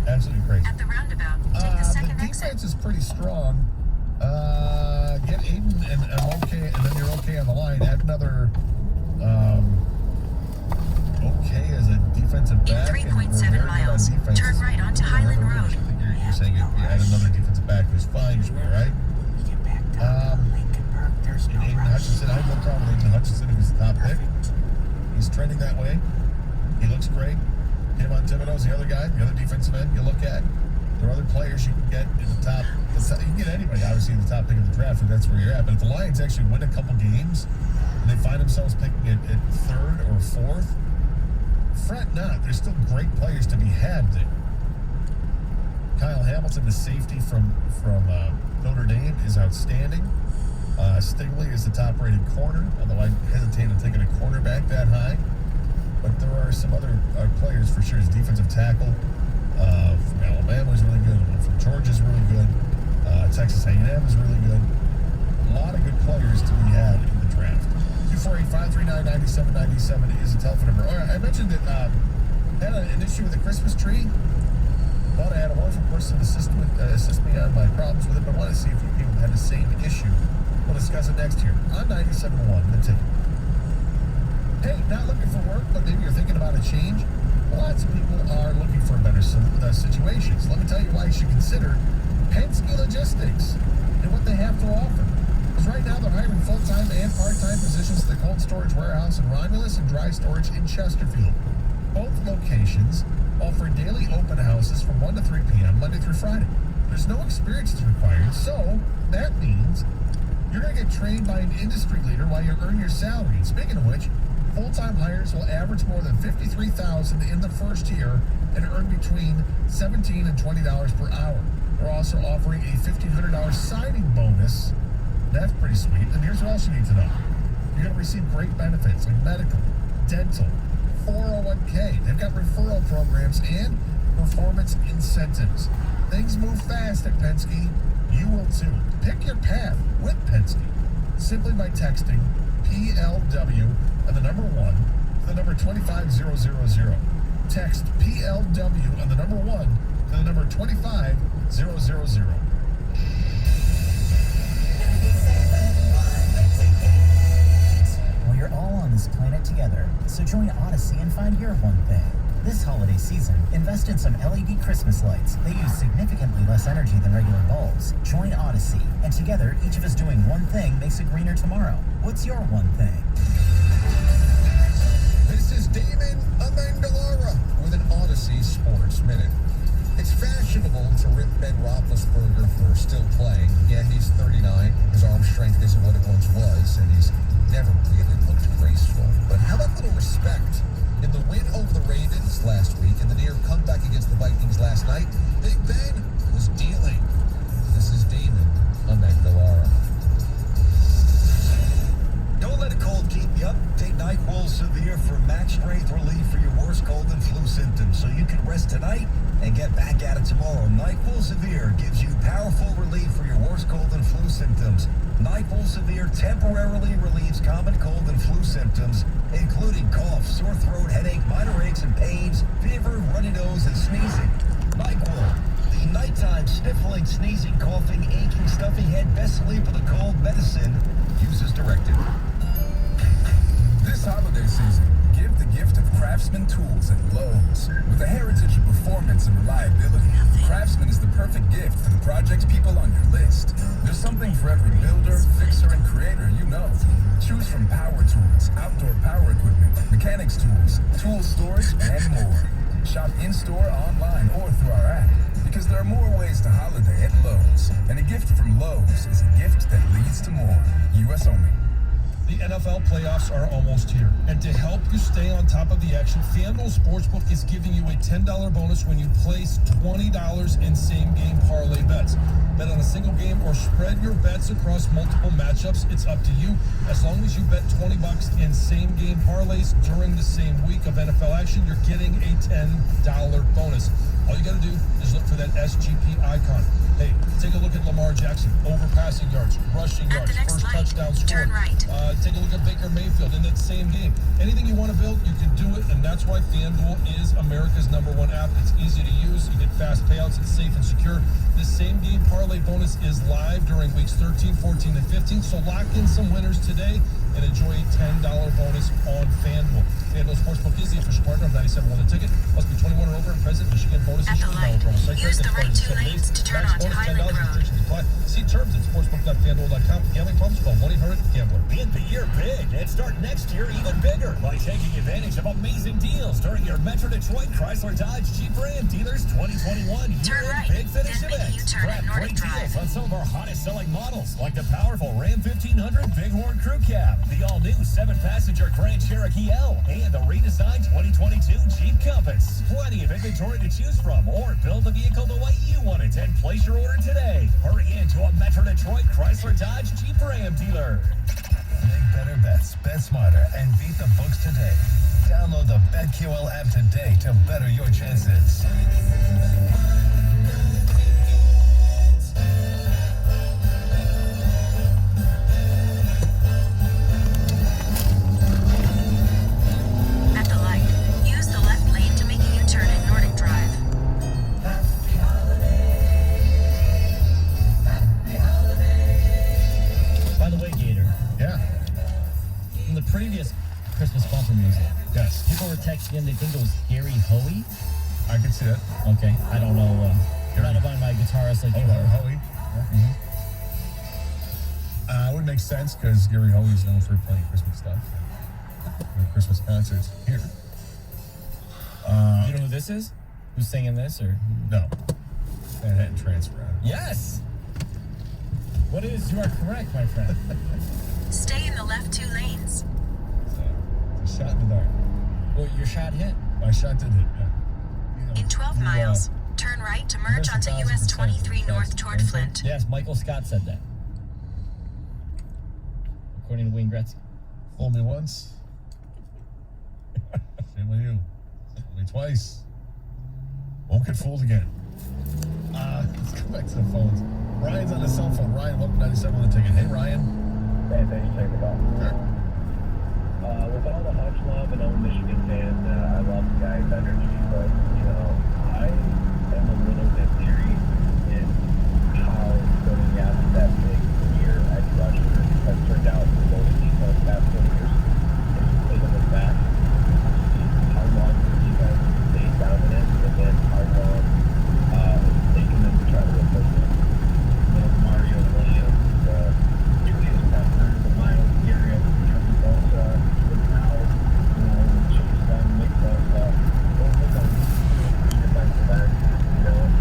Absolutely crazy. At the roundabout, take the second the exit. defense is pretty strong. Get Aiden and okay, and then you're okay on the line. Add another okay as a defensive back. In 3.7 miles, turn right onto Highland Road. I think you're saying you add another defensive back who's fine. You should be all right. And Aiden Hutchinson, I have no problem with Aiden Hutchinson if he's the top pick. He's trending that way. He looks great. Him on Thibodeau's the other guy, the other defensive end you look at. There are other players you can get in the top. You can get anybody, obviously, in the top pick of the draft if that's where you're at. But if the Lions actually win a couple games and they find themselves picking at 3rd or 4th, fret not. There's still great players to be had there. Kyle Hamilton, the safety from Notre Dame, is outstanding. Stigley is the top-rated corner, although I hesitate on taking a cornerback that high. But there are some other players for sure. His defensive tackle from Alabama is really good. One from Georgia is really good. Texas A&M is really good. A lot of good players to be had in the draft. 248-539-9797 is the telephone number. All right, I mentioned that I had an issue with the Christmas tree. Thought I had a wonderful person assist me on my problems with it, but I want to see if you people had the same issue. We'll discuss it next here on 97.1 The Ticket. Hey, not looking for work, but maybe you're thinking about a change? Lots of people are looking for better situations. Let me tell you why you should consider Penske Logistics and what they have to offer. Because right now they're hiring full-time and part-time positions at the cold storage warehouse in Romulus and dry storage in Chesterfield. Both locations offer daily open houses from 1 to 3 p.m. Monday through Friday. There's no experience required, so that means you're going to get trained by an industry leader while you earn your salary. And speaking of which, full-time hires will average more than $53,000 in the first year and earn between $17 and $20 per hour. They're also offering a $1,500 signing bonus. That's pretty sweet. And here's what else you need to know. You're going to receive great benefits like medical, dental, 401k. They've got referral programs and performance incentives. Things move fast at Penske. You will too. Pick your path with Penske simply by texting PLW and the number 1 to the number 25000. Text PLW and the number 1 to the number 25000. Well, you're all on this planet together, so join Odyssey and find your one thing. This holiday season, invest in some LED Christmas lights. They use significantly less energy than regular bulbs. Join Odyssey, and together, each of us doing one thing makes a greener tomorrow. What's your one thing? This is Damon Amendolara with an Odyssey Sports Minute. It's fashionable to rip Ben Roethlisberger for still playing. Yeah, he's 39. His arm strength isn't what it once was, and he's never really looked graceful. But how about a little respect? In the win over the Ravens last week and the near comeback against the Vikings last night, Big Ben was dealing. This is Damon on that Gallara. Don't let a cold keep you up. Take NyQuil Severe for max strength relief for your worst cold and flu symptoms, so you can rest tonight and get back at it tomorrow. NyQuil Severe gives you powerful relief for your worst cold and flu symptoms. NyQuil Severe temporarily relieves common cold and flu symptoms, including cough, sore throat, headache, minor aches and pains, fever, runny nose, and sneezing. NyQuil, the nighttime sniffling, sneezing, coughing, aching, stuffy head, best sleep with a cold medicine. Use as directed. This holiday season, give the gift of Craftsman tools at Lowe's. With a heritage of performance and reliability, Craftsman is the perfect gift for the projects people on your list. There's something for every builder, fixer, and creator you know. Choose from power tools, outdoor power equipment, mechanics tools, tool storage, and more. Shop in-store, online, or through our app. Because there are more ways to holiday at Lowe's. And a gift from Lowe's is a gift that leads to more. U.S. only. The NFL playoffs are almost here. And to help you stay on top of the action, FanDuel Sportsbook is giving you a $10 bonus when you place $20 in same-game parlay bets. Bet on a single game or spread your bets across multiple matchups. It's up to you. As long as you bet $20 in same-game parlays during the same week of NFL action, you're getting a $10 bonus. All you got to do is look for that SGP icon. Hey, take a look at Lamar Jackson. Over passing yards, rushing yards, first touchdown scored. Turn right. Take a look at Baker Mayfield in that same game. Anything you want to build, you can do it, and that's why FanDuel is America's #1 app. It's easy to use. You get fast payouts. It's safe and secure. This same-game parlay bonus is live during weeks 13, 14, and 15, so lock in some winners today and enjoy a $10 bonus on FanDuel. FanDuel Sportsbook is the official partner of 97.1 The Ticket. Must be 21 or over and present. Michigan bonus At the light, use the right two lanes to turn onto Highland Road. See terms at sportsbook.fanduel.com. Gambling problems, call 1-800-GAMBLER. End the year big and start next year even bigger by taking advantage of amazing deals during your Metro Detroit Chrysler Dodge Jeep Ram Dealers 2021 Turn year-end right, big finish then make a event. U-turn at Grab Nordic great Drive. deals on some of our hottest selling models like the powerful Ram 1500 Bighorn Crew Cab, the all-new 7-passenger Grand Cherokee L, and the redesigned 2022 Jeep Compass. Plenty of inventory to choose from, or build the vehicle the way you want it and place your order today. Hurry into a Metro Detroit Chrysler Dodge Jeep Ram dealer. Make better bets, bet smarter, and beat the books today. Download the BetQL app today to better your chances. At the light, use the left lane to make a U-turn at Nordic Drive. By the way, Gator. Yeah. From the previous Christmas bumper music. Yes. People were texting in, they think it was Gary Hoey. I can see that. Okay, I don't know. I'm not behind my guitarist like you are. Hoey. It would make sense because Gary Hoey's known for playing Christmas stuff. Christmas concerts here. You know who this is? Who's singing this, or? No. Manhattan Transfer. Yes! What is? You are correct, my friend. Stay in the left 2 lanes. It's a shot in the dark. Well, your shot hit. My shot did hit, yeah. In 12 miles, turn right to merge onto US 23 North toward Flint. Yes, Michael Scott said that. According to Wayne Gretzky. Fool me once. Same with you. Fool me twice. Won't get fooled again. Let's go back to the phones. Ryan's on his cell phone. Ryan, welcome to 97 on The Ticket. Hey, Ryan. Hey, thanks for taking the call. Sure. With all the Hutch love and all Michigan fans, I love the guy's energy, but, I am a little bit leery in how going after that big year at rusher has turned out for both teams the past 4 years. If you take a look back, how long you guys stayed dominant, and then how long it's taken them to try to replace it. Mario Williams, Julius Peppers, the Miles Garrett, Trevor Bosa, now, Chase Dunn, Nick Bosa, those are the defensive ends,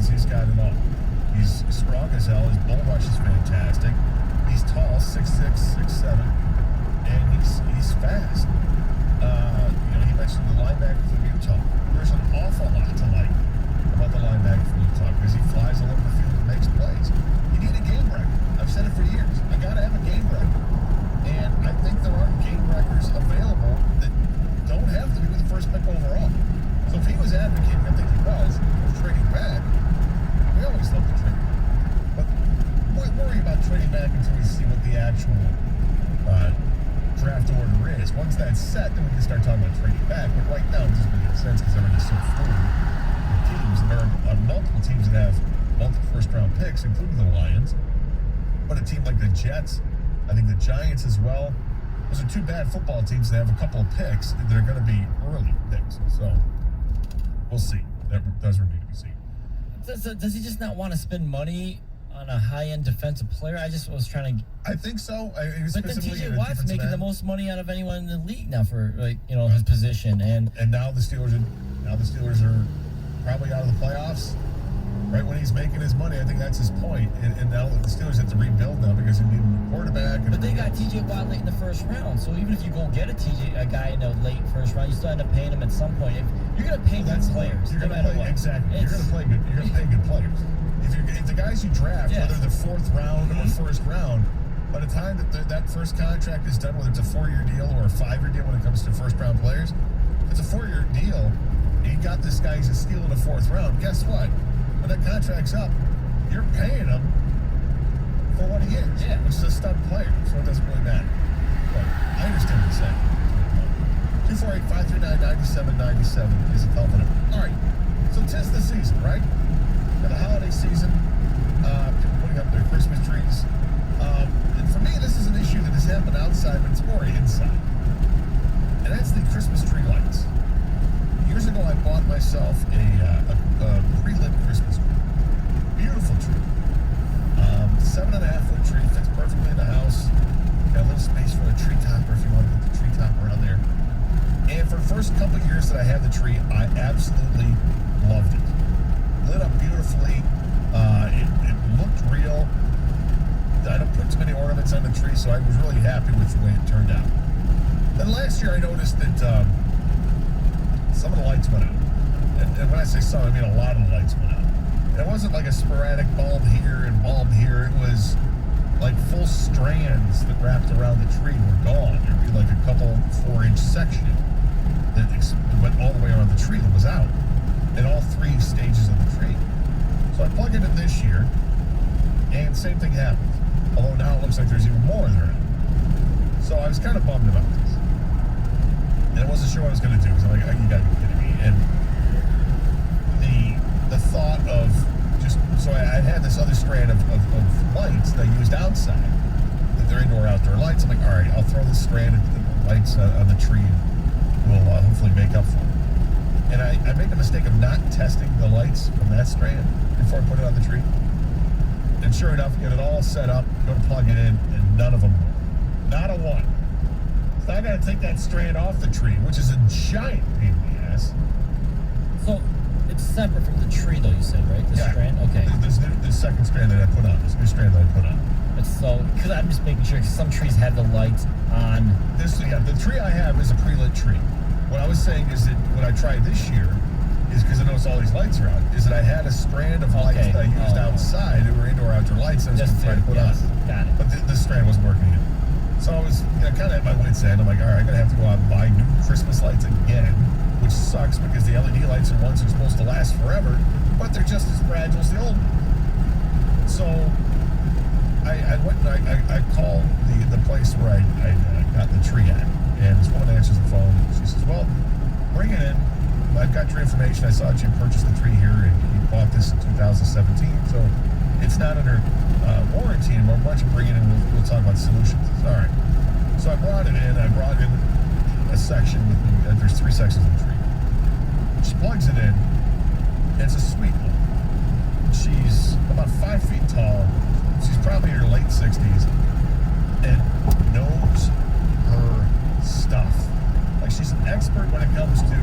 he's got it all. He's strong as hell. His bull rush is fantastic. He's tall, 6'6", 6'7", and he's fast. He mentioned the linebacker from Utah. There's an awful lot to like about the linebacker from Utah because he flies all over the field and makes plays. You need a game record. I've said it for years. I got to have a game record. And I think there are game records available that don't have to be with the first pick overall. So if he was advocating, I think he was trading back, we always love to trade. But we worry about trading back until we see what the actual draft order is. Once that's set, then we can start talking about trading back. But right now, it doesn't make sense because everything's so fluid with teams. And there are multiple teams that have multiple first-round picks, including the Lions. But a team like the Jets, I think the Giants as well, those are two bad football teams that have a couple of picks that are going to be early picks. So we'll see. That does remain to be seen. Does he just not want to spend money on a high-end defensive player? I just was trying to... I think so. But then TJ Watt's making the most money out of anyone in the league now for his position, and now the Steelers are probably out of the playoffs. Right when he's making his money, I think that's his point. And now the Steelers have to rebuild now because they need a quarterback. But they got TJ Watt late in the first round, so even if you go get a guy in the late first round, you still end up paying him at some point. If you're going to pay good players, you're going to play exactly. You're going to play good. You're going to pay good players. If the guys you draft, whether the fourth round or first round, by the time that first contract is done, whether it's a 4-year deal or a 5-year deal when it comes to first-round players, if it's a 4-year deal, and you got this guy who's a steal in the fourth round, guess what? When that contract's up, you're paying him for what he is, which is a stud player, so it doesn't really matter. But I understand what you're saying. 248-539-9797 is a telephone number. All right, so 'tis the season, right? For the holiday season, people putting up their Christmas trees. And for me, this is an issue that has happened outside, but it's more inside. And that's the Christmas tree lights. Years ago, I bought myself a pre-lit Christmas tree. Beautiful tree. 7.5-foot tree, fits perfectly in the house. Got a little space for a tree topper if you want to put the tree topper on there. And for the first couple of years that I had the tree, I absolutely loved it. Lit up beautifully. It looked real. I don't put too many ornaments on the tree, so I was really happy with the way it turned out. Then last year I noticed that some of the lights went out. And when I say some, I mean a lot of the lights went out. It wasn't like a sporadic bulb here and bulb here. It was like full strands that wrapped around the tree were gone. There'd be like a couple 4-inch section that went all the way around the tree that was out in all 3 stages of the tree. So I plugged it in this year, and same thing happened. Although now it looks like there's even more there. So I was kind of bummed about this. And I wasn't sure what I was going to do, because I'm like, oh, you got to be kidding me. And the thought of just, so I had this other strand of lights that I used outside. That they're indoor-outdoor lights. I'm like, all right, I'll throw this strand of lights on the tree, and we'll hopefully make up for it. And I made the mistake of not testing the lights from that strand before I put it on the tree. And sure enough, get it all set up, go to plug it in, and none of them work. Not a one. So I got to take that strand off the tree, which is a giant pain in the ass. So it's separate from the tree, though, you said, right? The strand? Okay. The second strand that I put on, this new strand that I put on. Because I'm just making sure, because some trees have the lights on. The tree I have is a pre-lit tree. What I was saying is that what I tried this year is, because I noticed all these lights are out, is that I had a strand of lights that I used outside that were indoor-outdoor lights that I was going to try to put on. Got it. But this strand wasn't working either. So I was kind of at my wit's end. I'm like, all right, I'm going to have to go out and buy new Christmas lights again, which sucks because the LED lights are ones that are supposed to last forever, but they're just as fragile as the old ones. So I went and I called the place where I got the tree at, and this woman answers the phone. She says, well, bring it in. I've got your information. I saw that you purchased the tree here, and you bought this in 2017, so it's not under warranty anymore. Why don't you bring it in, and we'll talk about solutions. All right. So I brought it in. I brought in a section with me. There's 3 sections of the tree. She plugs it in. It's a sweet one. She's about 5 feet tall. She's probably in her late 60s and knows her stuff. Like, she's an expert when it comes to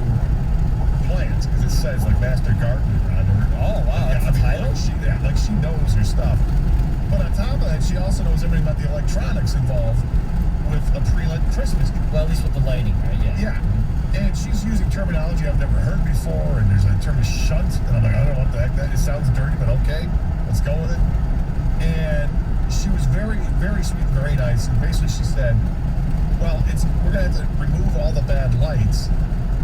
plants because it says like Master Gardener on her. Oh, wow, Yeah, that's a title? Like she knows her stuff. But on top of that, she also knows everything about the electronics involved with a pre-lit Christmas tree. Well, at least with the lighting, right? Yeah. Yeah. And she's using terminology I've never heard before, and there's a term of shunt, and I'm like, I don't know what the heck that is. It sounds dirty, but okay, let's go with it. And she was very, very sweet and very nice, and basically she said, well, we're going to have to remove all the bad lights,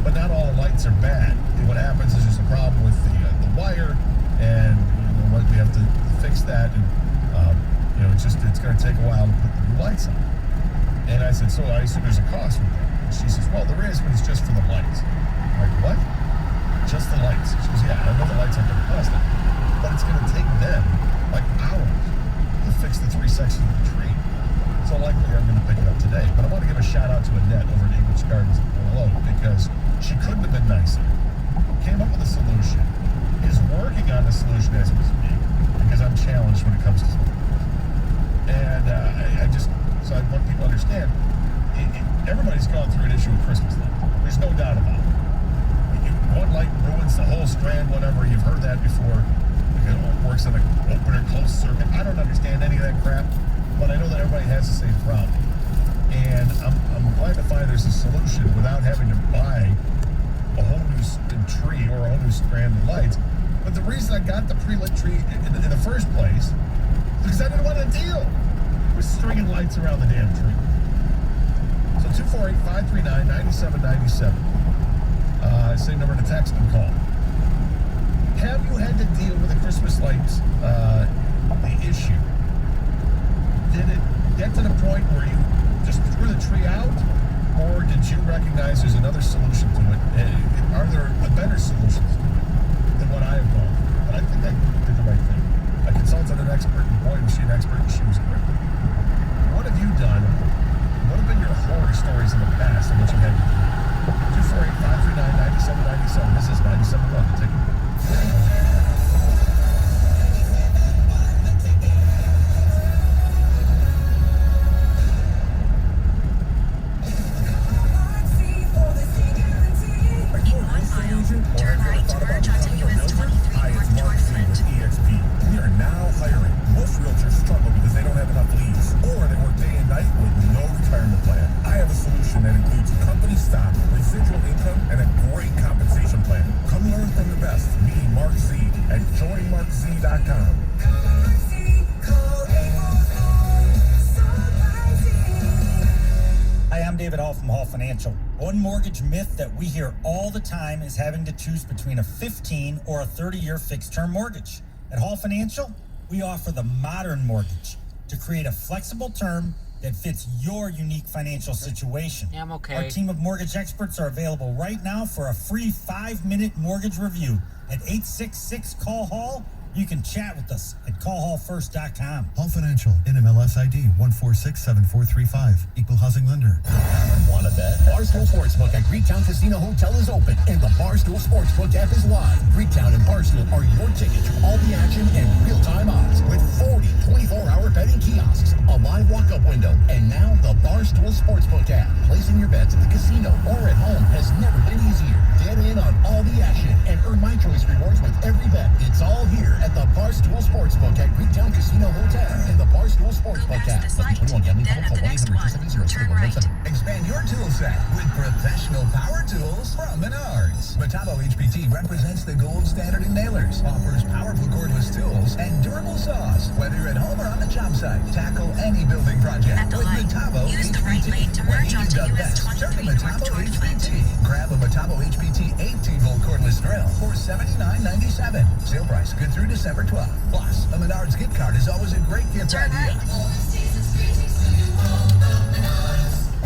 but not all the lights are bad. And what happens is there's a problem with the wire, and we have to fix that, and it's going to take a while to put the new lights on. And I said, so I assume there's a cost with that. And she says, well, there is, but it's just for the lights. I'm like, what? Just the lights? She goes, yeah, I know the lights aren't going to cost it, but it's going to take them like hours to fix the 3 sections of the tree. So likely I'm going to pick it up today. But I want to give a shout out to Annette over at English Gardens in Below because she couldn't have been nicer. Came up with a solution, is working on the solution as we speak because I'm challenged when it comes to solutions. And so I want people to understand, everybody's gone through an issue with Christmas lights. There's no doubt about it. One light ruins the whole strand, whatever. You've heard that before. It works in an open or closed circuit. I don't understand any of that crap, but I know that everybody has the same problem. And I'm glad to find there's a solution without having to buy a whole new tree or a whole new strand of lights. But the reason I got the pre-lit tree in the first place is because I didn't want to deal with stringing lights around the damn tree. So 248-539-9797. Same number to text and call. Have you had to deal with the Christmas lights, the issue? Did it get to the point where you just threw the tree out? Or did you recognize there's another solution to it? Are there better solutions to it than what I have gone through? But I think I did the right thing. I consulted an expert, boy, was she an expert, and she was great. What have you done? What have been your horror stories in the past and what you had to do? 248-539-9797. This is 97.1. The Ticket. Turn right to merge onto US 23 North toward Flint. EXP. We are now hiring. Most realtors struggle because they don't have enough leads, or they work day and night with no retirement plan. I have a solution that includes company stock, residual income, and a great compensation plan. Come learn from the best. Me, Mark Z, at joinmarkz.com. Hi, I'm David Hall from Hall Financial. One mortgage myth that we hear all the time is having to choose between a 15 or a 30-year fixed-term mortgage. At Hall Financial, we offer the modern mortgage to create a flexible term that fits your unique financial situation. Yeah, I'm okay. Our team of mortgage experts are available right now for a free 5-minute mortgage review at 866-CALL-HALL. You can chat with us at callhallfirst.com. Hall Financial, NMLS ID 1467435. Equal housing lender. Want to bet? Barstool Sportsbook at Greektown Casino Hotel is open, and the Barstool Sportsbook app is live. Greektown and Barstool are your ticket to all the action and real-time odds with 40 24-hour betting kiosks, a live walk-up window, and now the Barstool Sportsbook app. Placing your bets at the casino or at home has never been easier. Get in on all the action and earn My Choice rewards with every bet. It's all here at the Barstool Sportsbook at Greektown Casino Hotel and the Barstool Sportsbook app. Must be 21 gambling problem. Call 1-800-270-0177. Expand your tool set with professional power tools from Menards. Metabo HPT represents the gold standard in nailers, offers powerful cordless tools and durable saws. Whether you're at home or on the job site, tackle any building project At the with light, Metabo use the HPT. right lane to merge When you onto need the US best, turn to 23 north Metabo toward Flint. HPT. Grab a Metabo HPT 18-volt cordless drill for $79.97. Sale price good through December 12th. Plus, a Menards gift card is always a great gift idea.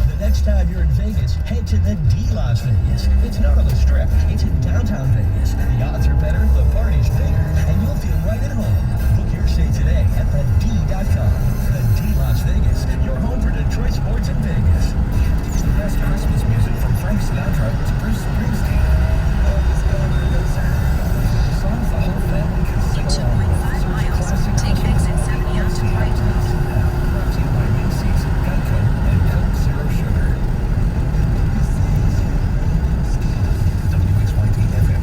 The next time you're in Vegas, head to the D Las Vegas. It's not on the Strip. It's in downtown Vegas. The odds are better, the party's bigger, and you'll feel right at home. Book your stay today at thed.com. The D Las Vegas, your home for Detroit sports in Vegas. It's the best Christmas music from Frank Sinatra to Bruce Springsteen. Songs the whole family can sing along with. 2.5 miles. Take exit 70 out to right. Brought to you by Macy's, Geico, and Coke Zero Sugar. WXYT FM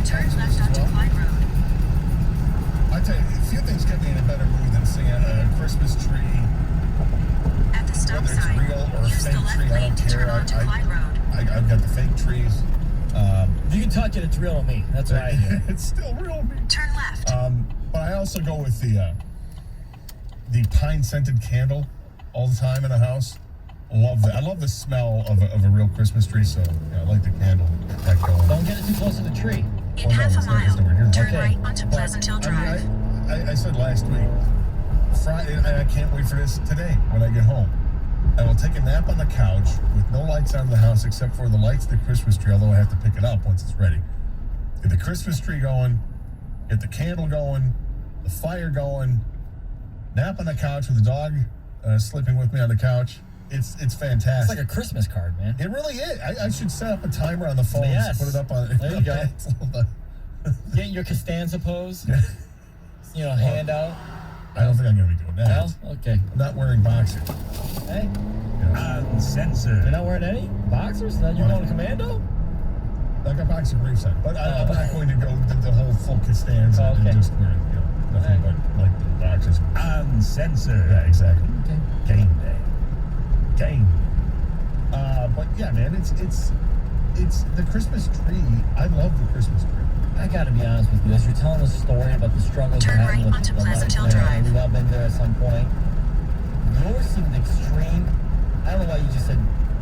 Merry Turn Christmas left as onto well. Clyde Road. I tell you, a few things get me in a better mood than seeing a Christmas tree, At the stop whether it's sign, real or a use the fake left tree. I lane don't to care. turn onto Clyde Road. I've got the fake trees. If you can touch it, it's real to me. That's what I do. It's still real to me. Turn left. But I also go with the pine scented candle all the time in the house. Love that. I love the smell of a real Christmas tree. So I like the candle. That going. Don't get it too close to the tree. In half a mile, turn Okay. right onto Pleasant Hill Drive. I said last week, Friday, and I can't wait for this today when I get home. I will take a nap on the couch with no lights on in the house except for the lights of the Christmas tree, although I have to pick it up once it's ready. Get the Christmas tree going, get the candle going, the fire going, nap on the couch with the dog sleeping with me on the couch. It's fantastic. It's like a Christmas card, man. It really is. I should set up a timer on the phone Yes. to put it up on. There you go. Get your Costanza pose. Hand out. I don't think I'm going to be doing that. No? Okay. I'm not wearing boxers. Hey. Uncensored. You're not wearing any boxers? Then you're going commando? I got boxer briefs on, but I'm not going to go the whole full Costanza and just wear nothing but like the boxers. Uncensored. Yeah, exactly. Okay. Game day. But yeah, man, it's the Christmas tree. I love the Christmas tree. I gotta be honest with you, as you're telling the story about the struggles you're Turn having right with onto the Pleasant Hill life there, Drive. we've all been there at some point. Yours seemed extreme. I don't know why you just said,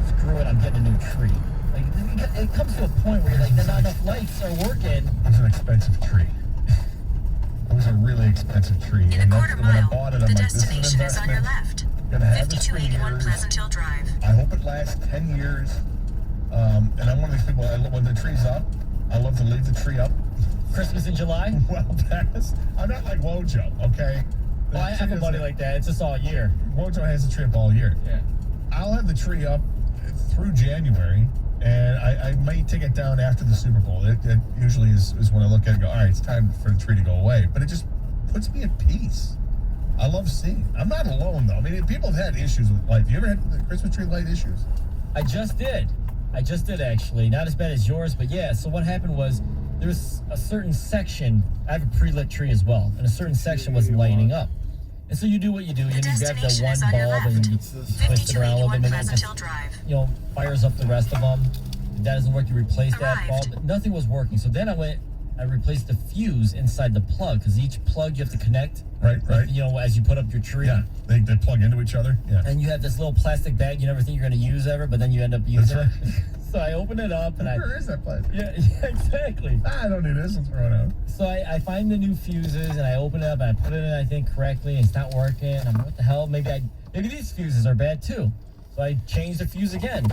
screw it, I'm getting a new tree. Like, it comes to a point where you're like, not enough lights are working. It was an expensive tree. It was a really expensive tree. In a and quarter when I mile, bought it, I'm the like, this is an destination is on your investment. left. Gonna have this for 5281 years. Pleasant Hill Drive. I hope it lasts 10 years. And I'm one of these people, when the tree's up, I love to leave the tree up. Christmas in July? Well past. I'm not like Wojo, okay? Well, I have a buddy like that. It's just all year. Wojo has the tree up all year. Yeah. I'll have the tree up through January, and I might take it down after the Super Bowl. It usually is when I look at it and go, all right, it's time for the tree to go away. But it just puts me at peace. I love seeing it. I'm not alone, though. I mean, people have had issues with light. You ever had the Christmas tree light issues? I just did, actually. Not as bad as yours, but yeah. So what happened was there's a certain section. I have a pre-lit tree as well, and a certain section wasn't lighting up. And so you do what you do. You grab the one bulb and you twist it around a little bit, and it just, fires up the rest of them. If that doesn't work, you replace that bulb. Nothing was working. So then I replaced the fuse inside the plug, because each plug you have to connect. Right. As you put up your tree. Yeah, they plug into each other. Yeah. And you have this little plastic bag you never think you're going to use ever, but then you end up using it. So I open it up and Where is that plastic? Yeah, exactly. I don't need this. Let's throw it out. So I find the new fuses and I open it up and I put it in, I think, correctly, and it's not working. I'm like, what the hell? Maybe these fuses are bad too. So I changed the fuse again.